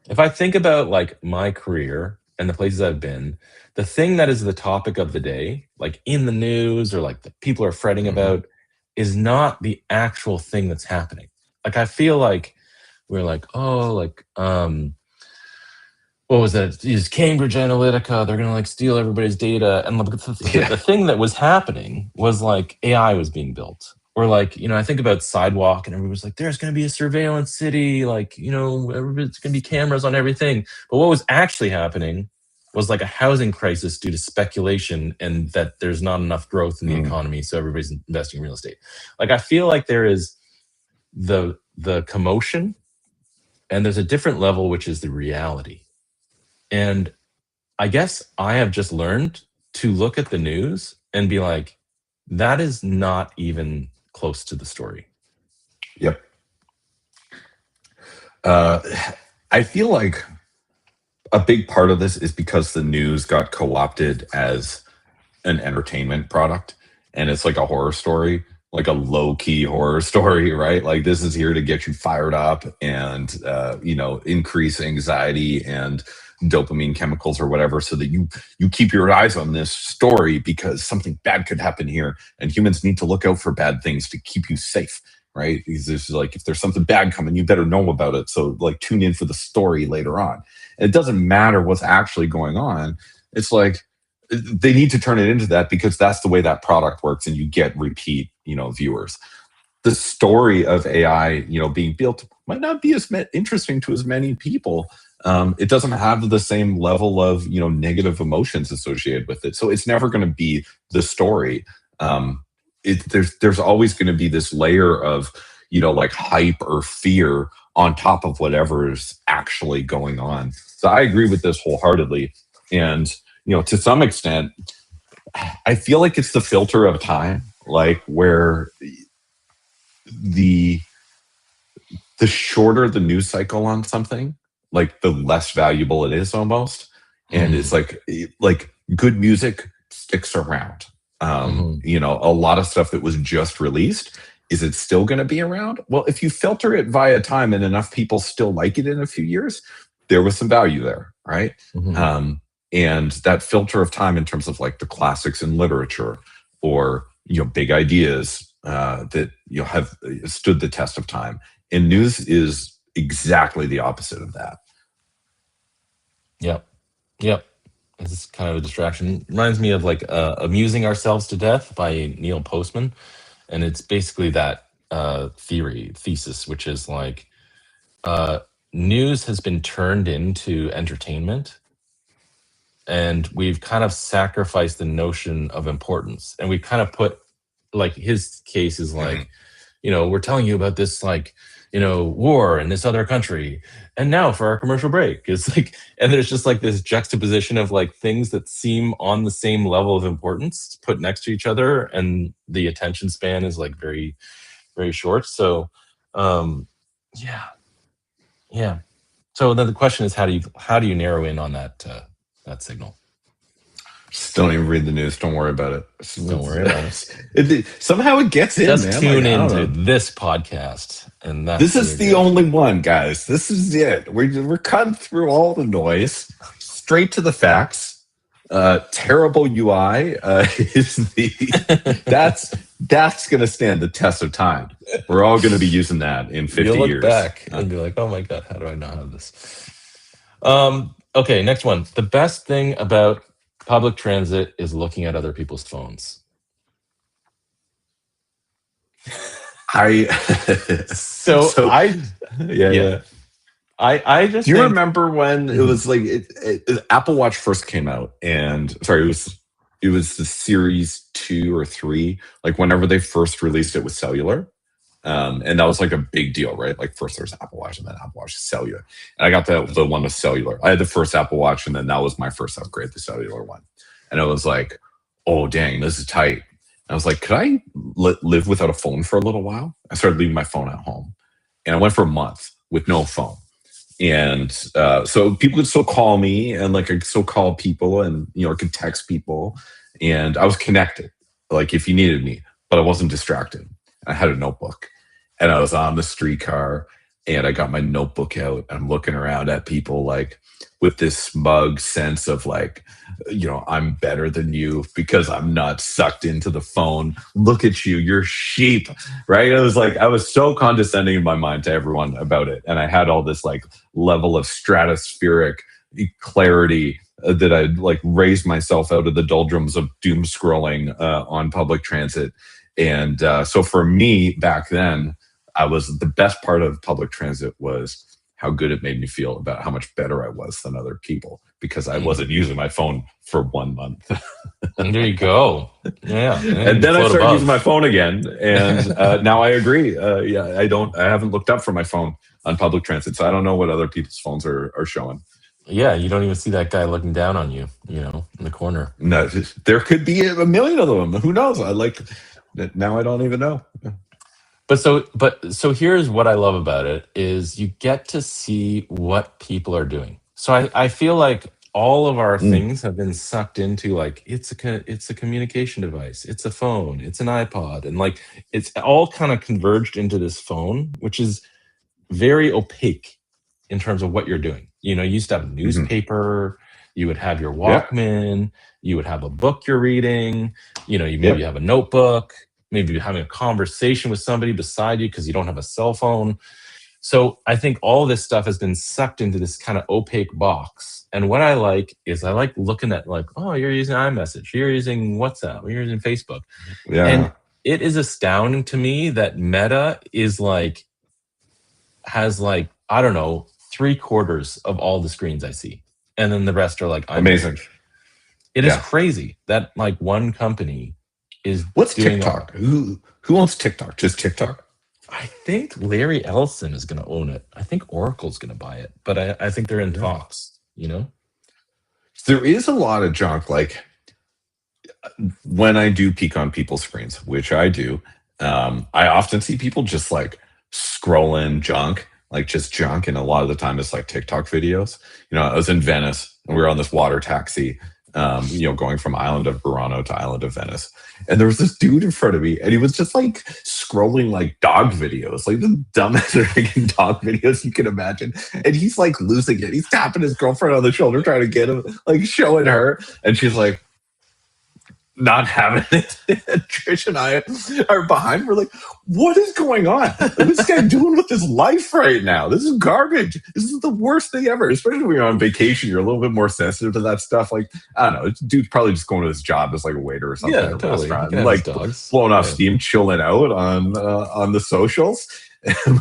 If I think about like my career and the places I've been, the thing that is the topic of the day, like in the news or like the people are fretting about, is not the actual thing that's happening. Like I feel like we're like, what was that? Is Cambridge Analytica? They're gonna like steal everybody's data. And the thing that was happening was like AI was being built. Or like, I think about Sidewalk and everybody's like, there's gonna be a surveillance city, like, everybody's gonna be cameras on everything. But what was actually happening was like a housing crisis due to speculation and that there's not enough growth in the economy, so everybody's investing in real estate. Like I feel like there is the commotion and there's a different level, which is the reality. And I guess I have just learned to look at the news and be like, that is not even close to the story. Yep. I feel like a big part of this is because the news got co-opted as an entertainment product, and it's like a horror story, like a low-key horror story, right? Like this is here to get you fired up and increase anxiety and dopamine chemicals or whatever, so that you keep your eyes on this story because something bad could happen here, and humans need to look out for bad things to keep you safe, right? Because there's like, if there's something bad coming, you better know about it. So like tune in for the story later on. And it doesn't matter what's actually going on. It's like they need to turn it into that because that's the way that product works, and you get repeat, viewers. The story of AI, being built might not be as interesting to as many people. It doesn't have the same level of, negative emotions associated with it. So it's never going to be the story. There's always going to be this layer of, like hype or fear on top of whatever is actually going on. So I agree with this wholeheartedly. And, to some extent, I feel like it's the filter of time, like where the shorter the news cycle on something, like the less valuable it is almost. And it's like good music sticks around. A lot of stuff that was just released, is it still going to be around? Well, if you filter it via time and enough people still like it in a few years, there was some value there, right? And that filter of time in terms of like the classics in literature or, big ideas that have stood the test of time. And news is exactly the opposite of that. Yep. This is kind of a distraction. Reminds me of like Amusing Ourselves to Death by Neil Postman. And it's basically that thesis, which is like news has been turned into entertainment. And we've kind of sacrificed the notion of importance. And we kind of put, like his case is like, we're telling you about this like, war in this other country. And now for our commercial break, it's like, and there's just like this juxtaposition of like things that seem on the same level of importance put next to each other. And the attention span is like very, very short. So, yeah. So then the question is, how do you narrow in on that signal? Just don't even read the news. Don't worry about it. Don't worry about it. Somehow it gets in, Just man. tune into this podcast, and this is the only one, guys. This is it. We're cutting through all the noise, straight to the facts. Terrible UI is that's going to stand the test of time. We're all going to be using that in 50 You'll look years. Back and be like, oh my god, how do I not have this? Okay, next one. The best thing about public transit is looking at other people's phones. I just do you remember when it was like Apple Watch first came out, and it was the Series 2 or 3, like whenever they first released it with cellular. And that was like a big deal, right? Like first there's Apple Watch and then Apple Watch cellular. And I got the one with cellular. I had the first Apple Watch, and then that was my first upgrade, the cellular one. And I was like, oh, dang, this is tight. And I was like, could I live without a phone for a little while? I started leaving my phone at home. And I went for a month with no phone. And so people could still call me, and like I could still call people, and I could text people. And I was connected, like if you needed me, but I wasn't distracted. I had a notebook, and I was on the streetcar, and I got my notebook out, and I'm looking around at people like with this smug sense of like, I'm better than you because I'm not sucked into the phone. Look at you, you're sheep, right? It was like, I was so condescending in my mind to everyone about it. And I had all this like level of stratospheric clarity that I'd like raised myself out of the doldrums of doom scrolling on public transit. And so for me back then, the best part of public transit was how good it made me feel about how much better I was than other people because I wasn't using my phone for 1 month. And there you go. Yeah. And then I started using my phone again. And now I agree. I haven't looked up for my phone on public transit. So I don't know what other people's phones are showing. Yeah, you don't even see that guy looking down on you, in the corner. No, there could be a million of them. Who knows? I like now. I don't even know. But so here's what I love about it is you get to see what people are doing. So I feel like all of our Mm, things have been sucked into like it's a communication device, it's a phone, it's an iPod, and like it's all kind of converged into this phone, which is very opaque in terms of what you're doing. You used to have a mhm. newspaper, you would have your Yeah, Walkman, you would have a book you're reading, you maybe yep. have a notebook, maybe you're having a conversation with somebody beside you because you don't have a cell phone. So I think all this stuff has been sucked into this kind of opaque box. And what I like is I like looking at like, oh, you're using iMessage, you're using WhatsApp, you're using Facebook. And Yeah, it is astounding to me that Meta has like, I don't know, 3/4 of all the screens I see. And then the rest are like amazing. iMessage. It is Yeah. crazy that like one company is What's doing TikTok? Who owns TikTok? Just TikTok? I think Larry Ellison is going to own it. I think Oracle's going to buy it, but I think they're in Yeah. talks. There is a lot of junk. Like when I do peek on people's screens, which I do, I often see people just like scrolling junk, like just junk. And a lot of the time it's like TikTok videos. I was in Venice and we were on this water taxi, going from island of Burano to island of Venice. And there was this dude in front of me and he was just like scrolling like dog videos, like the dumbest freaking dog videos you can imagine. And he's like losing it. He's tapping his girlfriend on the shoulder, trying to get him, like showing her. And she's like, not having it. Trish and I are behind. We're like, what is going on? What is this guy doing with his life right now? This is garbage. This is the worst thing ever. Especially when you're on vacation, you're a little bit more sensitive to that stuff. Like, I don't know, this dude's probably just going to his job as like a waiter or something Yeah, at a totally. He restaurant, can and have his like dogs. blowing off Yeah. steam, chilling out on the socials.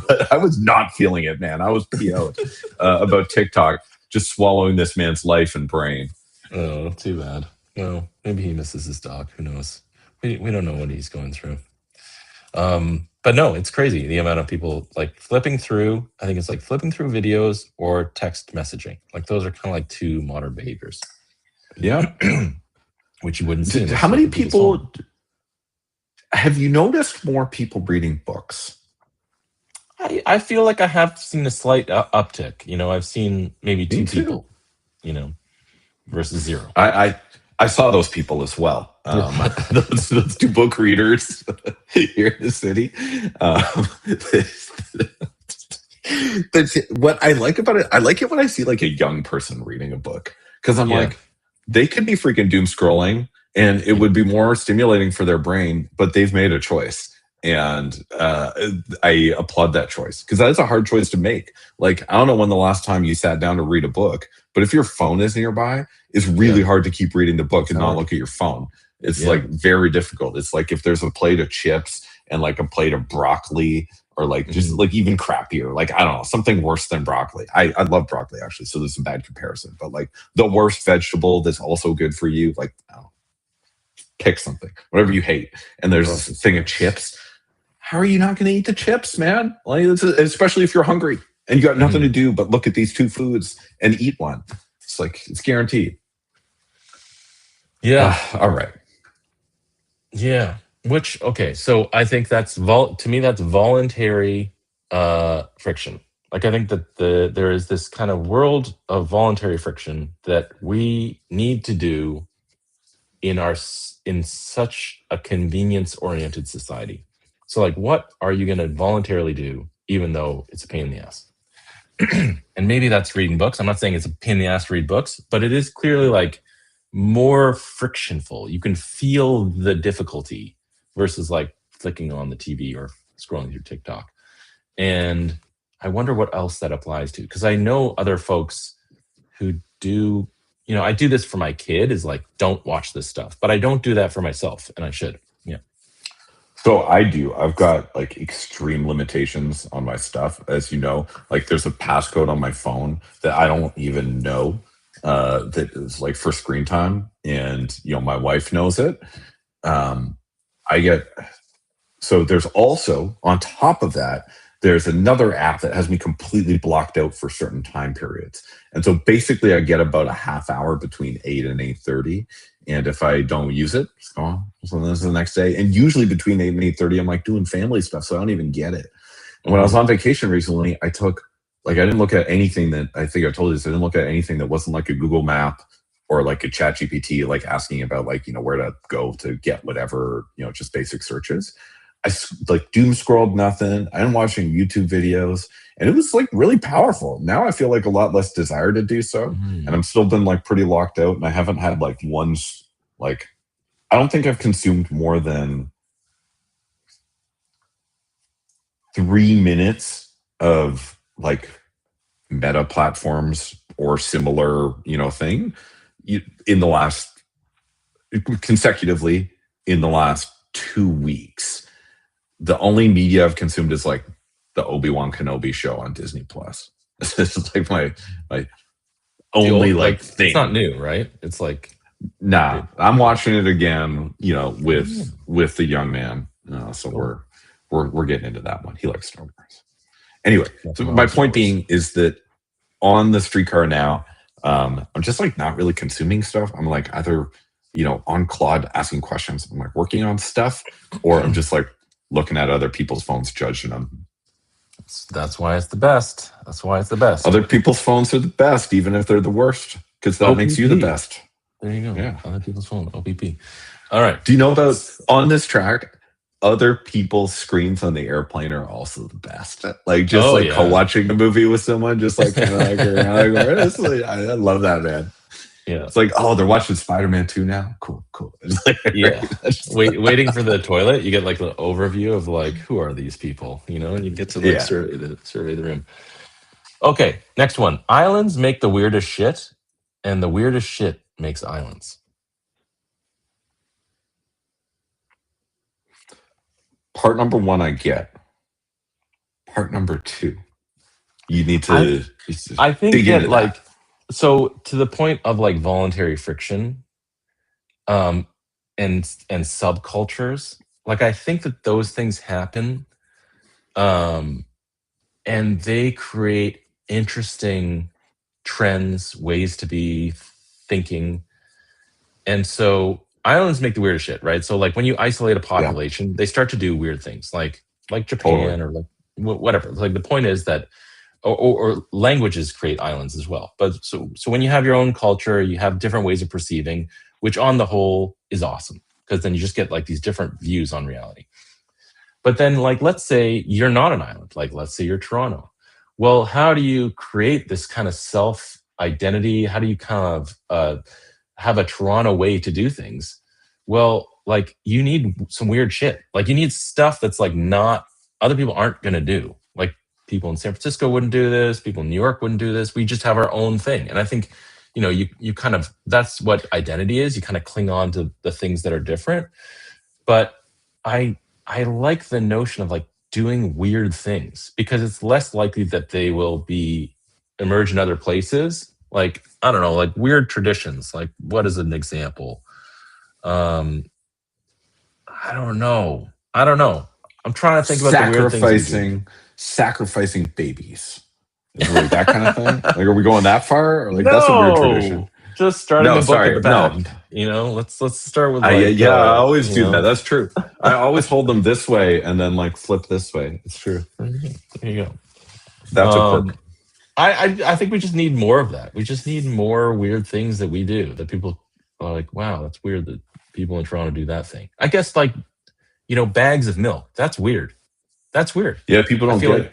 But I was not feeling it, man. I was pretty out about TikTok just swallowing this man's life and brain. Oh, too bad. Well, maybe he misses his dog. Who knows? We don't know what he's going through. But no, it's crazy the amount of people like flipping through. I think it's like flipping through videos or text messaging. Like those are kind of like two modern behaviors, Yeah. which you wouldn't see. How many people have you noticed more people reading books? I feel like I have seen a slight uptick. I've seen maybe Me two too. people. Versus zero. I saw those people as well. Those two book readers here in the city. What I like about it, I like it when I see like a young person reading a book because I'm Yeah. like, they could be freaking doom scrolling and it would be more stimulating for their brain, but they've made a choice. And I applaud that choice because that is a hard choice to make. Like, I don't know when the last time you sat down to read a book, but if your phone is nearby, it's really hard to keep reading the book and not look at your phone. It's like very difficult. It's like if there's a plate of chips and like a plate of broccoli or like just like even crappier, like I don't know, something worse than broccoli. I love broccoli actually, so there's some bad comparison, but like the worst vegetable that's also good for you, like I don't know, pick something, whatever you hate. And there's this thing of chips. How are you not going to eat the chips, man? Like, especially if you're hungry and you got nothing to do but look at these two foods and eat one. It's like it's guaranteed. Yeah. All right. Yeah. Which okay, so I think that's to me that's voluntary friction. Like I think that there is this kind of world of voluntary friction that we need to do in such a convenience oriented society. So like what are you going to voluntarily do even though it's a pain in the ass? And maybe that's reading books. I'm not saying it's a pain in the ass to read books, but it is clearly like more frictionful. You can feel the difficulty versus like flicking on the TV or scrolling through TikTok. And I wonder what else that applies to. Because I know other folks who do, I do this for my kid is like, don't watch this stuff. But I don't do that for myself. And I should. Yeah. So I do. I've got like extreme limitations on my stuff. As you know, like there's a passcode on my phone that I don't even know that is like for screen time. And, my wife knows it. So there's also on top of that, there's another app that has me completely blocked out for certain time periods. And so basically I get about a half hour between 8 and 8:30. And if I don't use it, it's gone. So this is the next day. And usually between 8 and 8:30, I'm like doing family stuff. So I don't even get it. And when I was on vacation recently, I didn't look at anything that, I think I told you this, I didn't look at anything that wasn't like a Google map or like a chat GPT, like asking about like, where to go to get whatever, just basic searches. I like doom scrolled nothing. I'm watching YouTube videos and it was like really powerful. Now I feel like a lot less desire to do so. And I'm still been like pretty locked out and I haven't had like I don't think I've consumed more than 3 minutes of like Meta platforms or similar, thing in the last consecutively in the last 2 weeks. The only media I've consumed is like the Obi-Wan Kenobi show on Disney Plus. This is like my only like thing. It's not new, right? It's like, nah, I'm watching it again, with the young man. So we're getting into that one. He likes Star Wars. Anyway, so my point being is that on the streetcar now, I'm just like not really consuming stuff. I'm like either, on Claude asking questions, I'm like working on stuff, or I'm just like looking at other people's phones, judging them. That's why it's the best. That's why it's the best. Other people's phones are the best, even if they're the worst, because that makes you the best. There you go. Yeah. Other people's phone, OPP. All right. Do you know about on this track, other people's screens on the airplane are also the best? Like just co-watching a movie with someone, just like kind of like I love that, man. Yeah. It's like, oh, they're watching Spider-Man 2 now. Cool. It's like, yeah. Waiting for the toilet, you get like the overview of like, who are these people? And you get to like survey the room. Okay, next one. Islands make the weirdest shit, and the weirdest shit makes islands. Part number 1, I get. Part number 2, you need to. I think that like. So to the point of like voluntary friction, and subcultures, like I think that those things happen, and they create interesting trends, ways to be thinking, and so islands make the weirdest shit, right? So like when you isolate a population, they start to do weird things, like Japan or like whatever. Like the point is that. Or languages create islands as well. But so when you have your own culture, you have different ways of perceiving, which on the whole is awesome because then you just get like these different views on reality. But then like, let's say you're not an island, like let's say you're Toronto. Well, how do you create this kind of self-identity? How do you kind of have a Toronto way to do things? Well, like you need some weird shit. Like you need stuff that's like not, other people aren't going to do. Like people in San Francisco wouldn't do this. People in New York wouldn't do this. We just have our own thing. And I think, you kind of, that's what identity is. You kind of cling on to the things that are different. But I like the notion of like doing weird things because it's less likely that they will emerge in other places. Like, I don't know, like weird traditions. Like what is an example? I don't know. I'm trying to think about the weird things. Sacrificing babies. Is it like that kind of thing? Like, are we going that far? Or like that's a weird tradition. Just starting the book at the back. Let's start with. I always do that. That's true. I always hold them this way and then like flip this way. It's true. There you go. That's a quirk. I think we just need more of that. We just need more weird things that we do that people are like, wow, that's weird that people in Toronto do that thing. I guess like, bags of milk. That's weird. Yeah, people don't get it.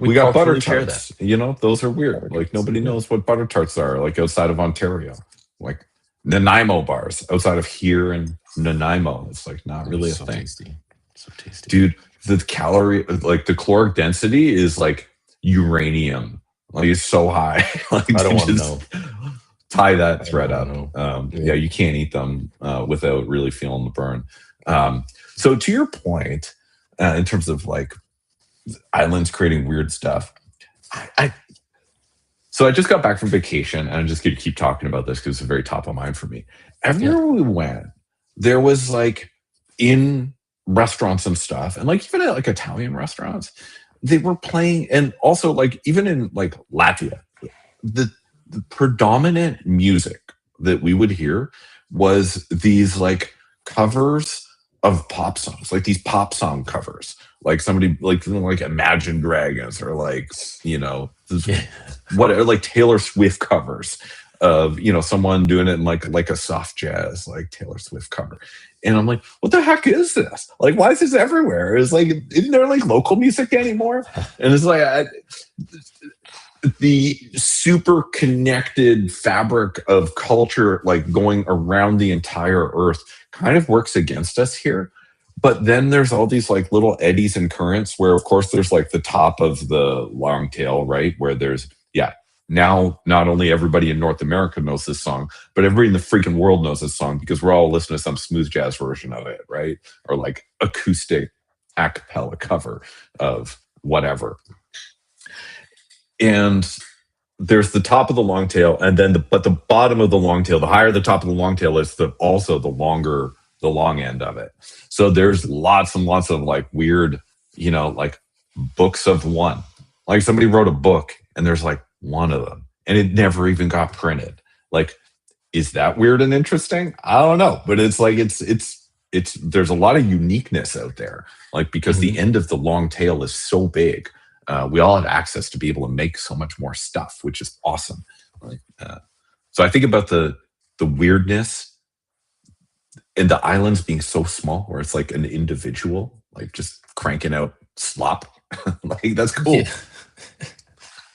We got butter tarts. Those are weird. Butter like tarts, nobody knows what butter tarts are. Like outside of Ontario, like Nanaimo bars outside of here in Nanaimo. It's like not really a thing. So tasty, dude. The calorie, like the caloric density, is like uranium. Like it's so high. Like I don't want to know. Tie that thread up. You can't eat them without really feeling the burn. So to your point. In terms of like islands creating weird stuff, so I just got back from vacation and I'm just going to keep talking about this because it's very top of mind for me. Everywhere we went, there was like in restaurants and stuff, and like even at like Italian restaurants, they were playing, and also like even in like Latvia, the predominant music that we would hear was these like covers of pop songs, like these pop song covers, like somebody like Imagine Dragons or like Yeah. whatever, like Taylor Swift covers of someone doing it in like a soft jazz like Taylor Swift cover. And I'm like, what the heck is this? Like, why is this everywhere? It's like, isn't there like local music anymore? And it's like the super connected fabric of culture, like going around the entire earth, kind of works against us here. But then there's all these like little eddies and currents where, of course, there's like the top of the long tail, right? Where there's, now not only everybody in North America knows this song, but everybody in the freaking world knows this song because we're all listening to some smooth jazz version of it, right? Or like acoustic a cappella cover of whatever. And there's the top of the long tail, and then but the bottom of the long tail, the higher the top of the long tail is, also the long end of it. So there's lots and lots of like weird, like books of one. Like somebody wrote a book and there's like one of them and it never even got printed. Like, is that weird and interesting? I don't know, but it's like it's there's a lot of uniqueness out there, like because the end of the long tail is so big. We all have access to be able to make so much more stuff, which is awesome. Like, so I think about the weirdness and the islands being so small, where it's like an individual, like just cranking out slop. Like that's cool. Yeah.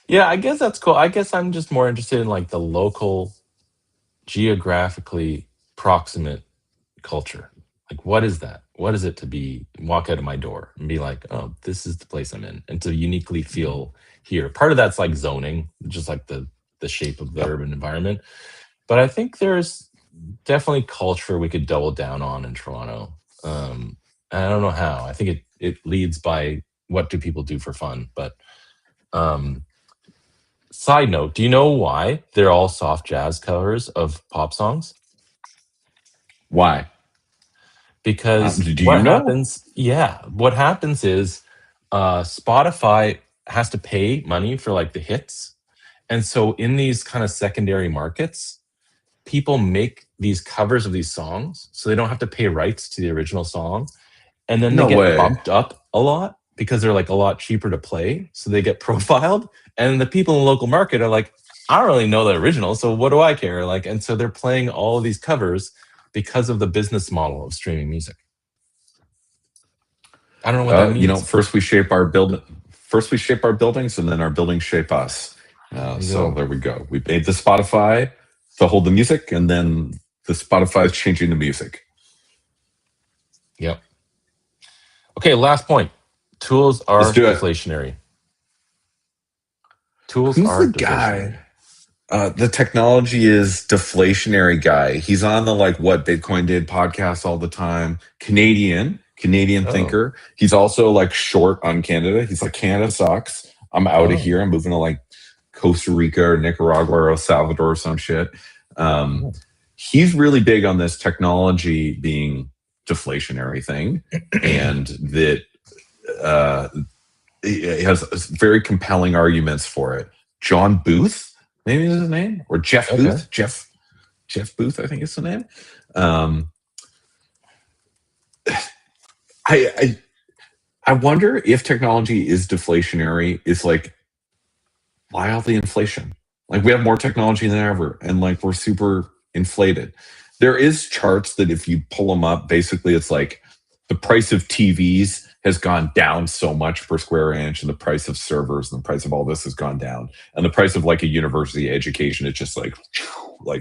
Yeah, I guess that's cool. I guess I'm just more interested in like the local, geographically proximate culture. Like, what is that? What is it to walk out of my door and be like, oh, this is the place I'm in, and to uniquely feel here. Part of that's like zoning, just like the shape of the urban environment. But I think there's definitely culture we could double down on in Toronto. And I don't know how. I think it leads by what do people do for fun. But side note, do you know why they're all soft jazz covers of pop songs? Why? Because do what you know? happens? Yeah, what happens is Spotify has to pay money for like the hits, and so in these kind of secondary markets, people make these covers of these songs, so they don't have to pay rights to the original song, and then No they get way. bumped up a lot because they're like a lot cheaper to play, so they get profiled, and the people in the local market are like, I don't really know the original, so what do I care? Like, and so they're playing all of these covers because of the business model of streaming music. I don't know what that means. First we shape our buildings, and then our buildings shape us. So there we go. We made the Spotify to hold the music, and then the Spotify is changing the music. Yep. Okay, last point. Tools are deflationary. Tools Who's are the deflationary. guy? The technology is deflationary guy. He's on the like what Bitcoin did podcast all the time. Canadian thinker. He's also like short on Canada. He's like, Canada sucks. I'm out of here. I'm moving to like Costa Rica or Nicaragua or El Salvador or some shit. He's really big on this technology being deflationary thing, and that he has very compelling arguments for it. John Booth, maybe is his name, or Jeff Booth. Jeff Booth, I think is the name. I wonder if technology is deflationary. Is like, why all the inflation? Like, we have more technology than ever, and like we're super inflated. There is charts that if you pull them up, basically it's like the price of TVs has gone down so much per square inch, and the price of servers and the price of all this has gone down, and the price of like a university education, it's just like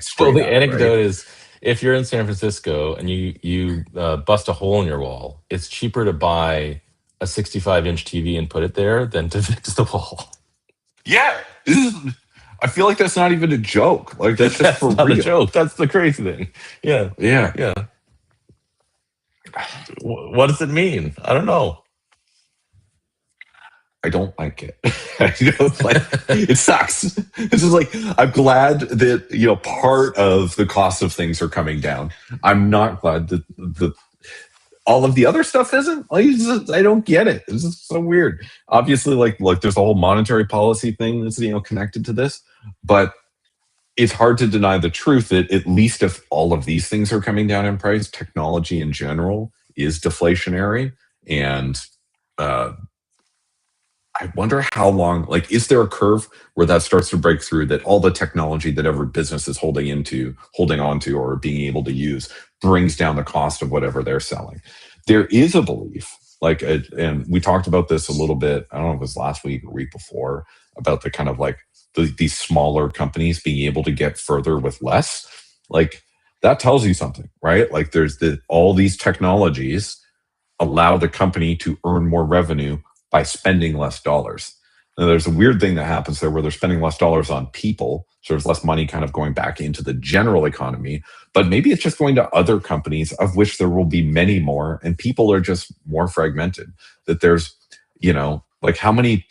straight. Well, the anecdote is, if you're in San Francisco and you bust a hole in your wall, it's cheaper to buy a 65-inch TV and put it there than to fix the wall. Yeah, I feel like that's not even a joke. Like that's just for not real. A joke. That's the crazy thing. Yeah. What does it mean? I don't know. I don't like it. It sucks. This is like, I'm glad that part of the cost of things are coming down. I'm not glad that all of the other stuff isn't. Like, I don't get it. It's just so weird. Obviously, like there's a whole monetary policy thing that's connected to this, but it's hard to deny the truth that at least if all of these things are coming down in price, technology in general is deflationary. And I wonder how long, like, is there a curve where that starts to break through, that all the technology that every business is holding on to, or being able to use brings down the cost of whatever they're selling? There is a belief, and we talked about this a little bit, I don't know if it was last week or week before, about the kind of like these smaller companies being able to get further with less. Like, that tells you something, right? Like, there's all these technologies allow the company to earn more revenue by spending less dollars. Now, there's a weird thing that happens there where they're spending less dollars on people, so there's less money kind of going back into the general economy, but maybe it's just going to other companies, of which there will be many more, and people are just more fragmented. That there's, like, how many...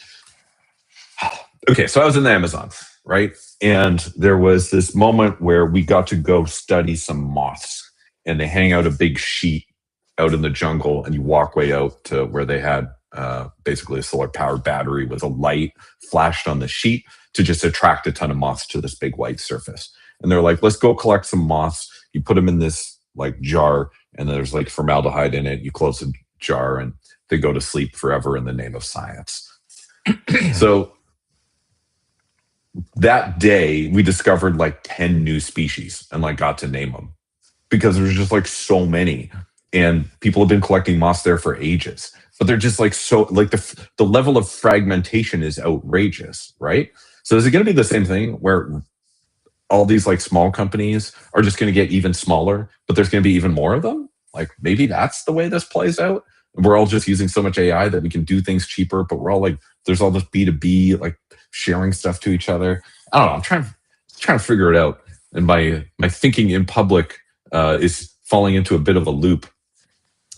Okay, so I was in the Amazon, right? And there was this moment where we got to go study some moths, and they hang out a big sheet out in the jungle, and you walk way out to where they had basically a solar powered battery with a light flashed on the sheet to just attract a ton of moths to this big white surface. And they're like, let's go collect some moths. You put them in this like jar, and there's like formaldehyde in it. You close the jar, and they go to sleep forever in the name of science. So that day we discovered like 10 new species and like got to name them, because there's just like so many, and people have been collecting moths there for ages, but they're just like, so like the level of fragmentation is outrageous, right? So is it going to be the same thing where all these like small companies are just going to get even smaller, but there's going to be even more of them? Like, maybe that's the way this plays out. We're all just using so much AI that we can do things cheaper, but we're all like, there's all this B2B, like sharing stuff to each other. I don't know. I'm trying to figure it out. And my thinking in public is falling into a bit of a loop.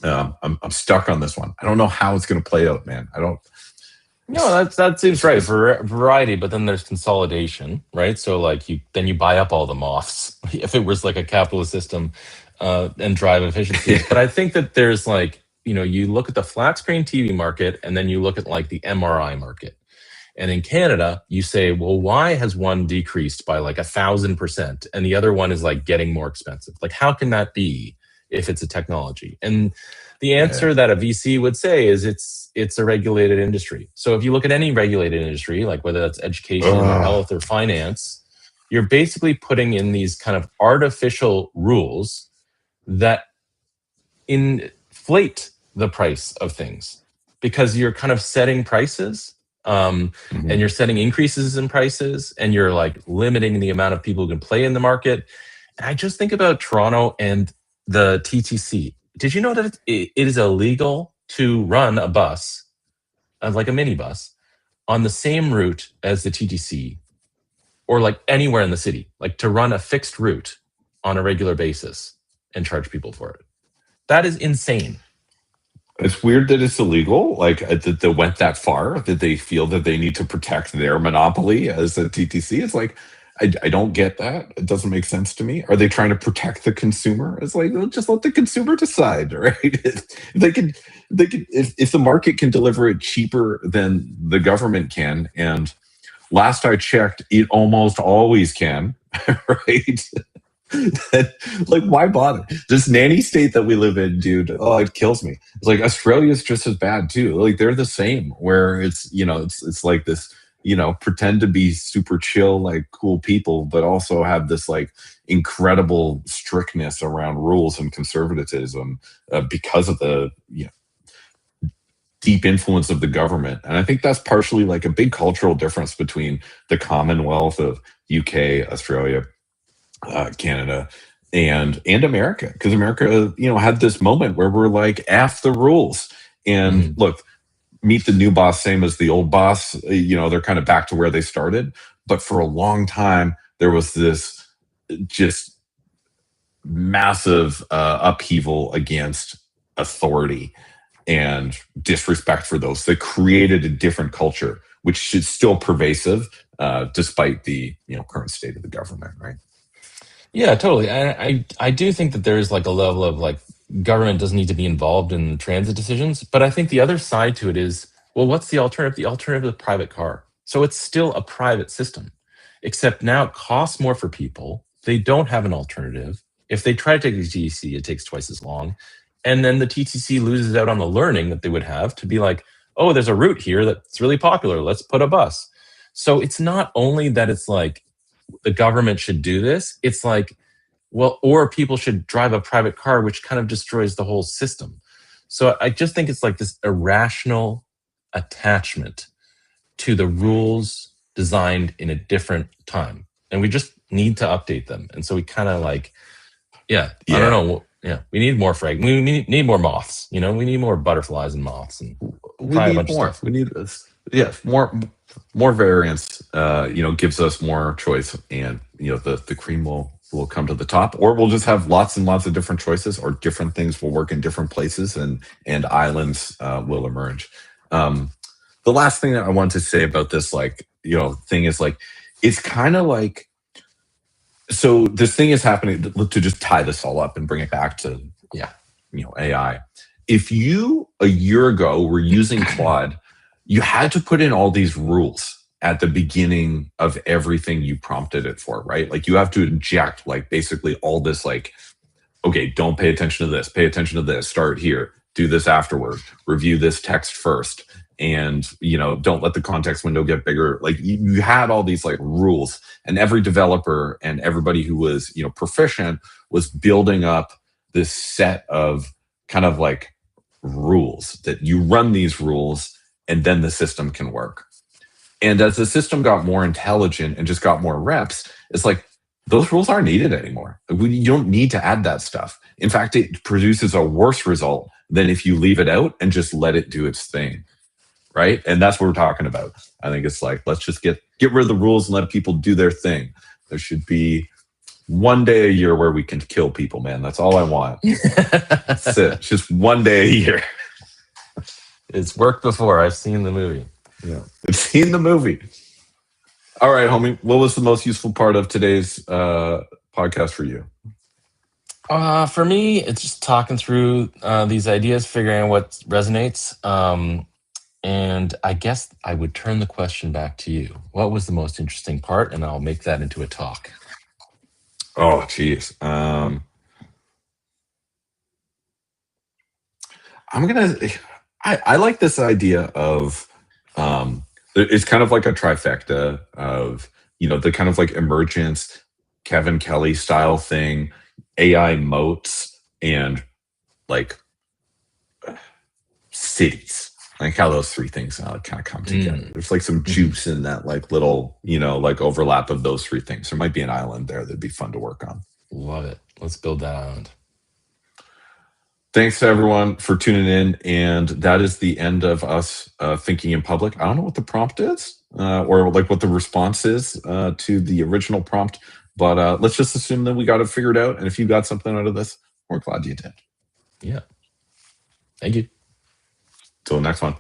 I'm stuck on this one. I don't know how it's going to play out, man. I don't. No, that seems right. Variety, but then there's consolidation, right? So like you buy up all the moths if it was like a capitalist system, and drive efficiency. But I think that there's like, you look at the flat screen TV market, and then you look at like the MRI market. And in Canada, you say, well, why has one decreased by like 1,000% and the other one is like getting more expensive? Like, how can that be if it's a technology? And the answer that a VC would say is it's a regulated industry. So if you look at any regulated industry, like whether that's education or health or finance, you're basically putting in these kind of artificial rules that inflate the price of things, because you're kind of setting prices. And you're setting increases in prices, and you're like limiting the amount of people who can play in the market. And I just think about Toronto and the TTC. Did you know that it is illegal to run a bus, like a minibus, on the same route as the TTC, or like anywhere in the city, like to run a fixed route on a regular basis and charge people for it? That is insane. It's weird that it's illegal, like that they went that far, that they feel that they need to protect their monopoly as a TTC. It's like, I don't get that. It doesn't make sense to me. Are they trying to protect the consumer? It's like, well, just let the consumer decide, right? If the market can deliver it cheaper than the government can, and last I checked, it almost always can, right? Like, why bother? This nanny state that we live in, dude, it kills me. It's like Australia's just as bad too. Like, they're the same, where it's it's like this, pretend to be super chill, like cool people, but also have this like incredible strictness around rules and conservatism because of the deep influence of the government. And I think that's partially like a big cultural difference between the Commonwealth of UK, Australia, Canada, and America, because America, had this moment where we're like, F the rules. And look, meet the new boss, same as the old boss. They're kind of back to where they started. But for a long time, there was this just massive upheaval against authority and disrespect for those that created a different culture, which is still pervasive despite the current state of the government, right? Yeah, totally. I do think that there is like a level of like government doesn't need to be involved in transit decisions. But I think the other side to it is, well, what's the alternative? The alternative is a private car. So it's still a private system, except now it costs more for people. They don't have an alternative. If they try to take the TTC, it takes twice as long. And then the TTC loses out on the learning that they would have to be like, oh, there's a route here that's really popular. Let's put a bus. So it's not only that it's like the government should do this, it's like, well, or people should drive a private car, which kind of destroys the whole system. So I just think it's like this irrational attachment to the rules designed in a different time. And we just need to update them. And so we kind of like, I don't know. Yeah, we need more we need more moths. You know, we need more butterflies and moths, and we need more. We need more variance. Gives us more choice, and the cream will come to the top, or we'll just have lots and lots of different choices, or different things will work in different places, and islands will emerge. The last thing that I want to say about this, thing is it's kind of like. So this thing is happening to just tie this all up and bring it back to AI. If you a year ago were using Claude, you had to put in all these rules at the beginning of everything you prompted it for, right? Like you have to inject basically all this okay, don't pay attention to this, pay attention to this, start here, do this afterward, review this text first. And don't let the context window get bigger. You had all these rules, and every developer and everybody who was proficient was building up this set of kind of rules that you run these rules and then the system can work. And as the system got more intelligent and just got more reps, it's those rules aren't needed anymore. You don't need to add that stuff. In fact, it produces a worse result than if you leave it out and just let it do its thing. Right. And that's what we're talking about. I think it's let's just get rid of the rules and let people do their thing. There should be one day a year where we can kill people, man. That's all I want. That's it. Just one day a year. It's worked before. I've seen the movie. Yeah. I've seen the movie. All right, homie. What was the most useful part of today's podcast for you? For me, it's just talking through these ideas, figuring out what resonates. And I guess I would turn the question back to you. What was the most interesting part? And I'll make that into a talk. Oh, geez. I like this idea of, it's kind of like a trifecta of, the kind of emergence, Kevin Kelly style thing, AI moats, and cities. How those three things kind of come together. There's some juice in that little, overlap of those three things. There might be an island there that'd be fun to work on. Love it. Let's build that island. Thanks to everyone for tuning in. And that is the end of us thinking in public. I don't know what the prompt is or what the response is to the original prompt, but let's just assume that we got it figured out. And if you got something out of this, we're glad you did. Yeah. Thank you. Till the next one.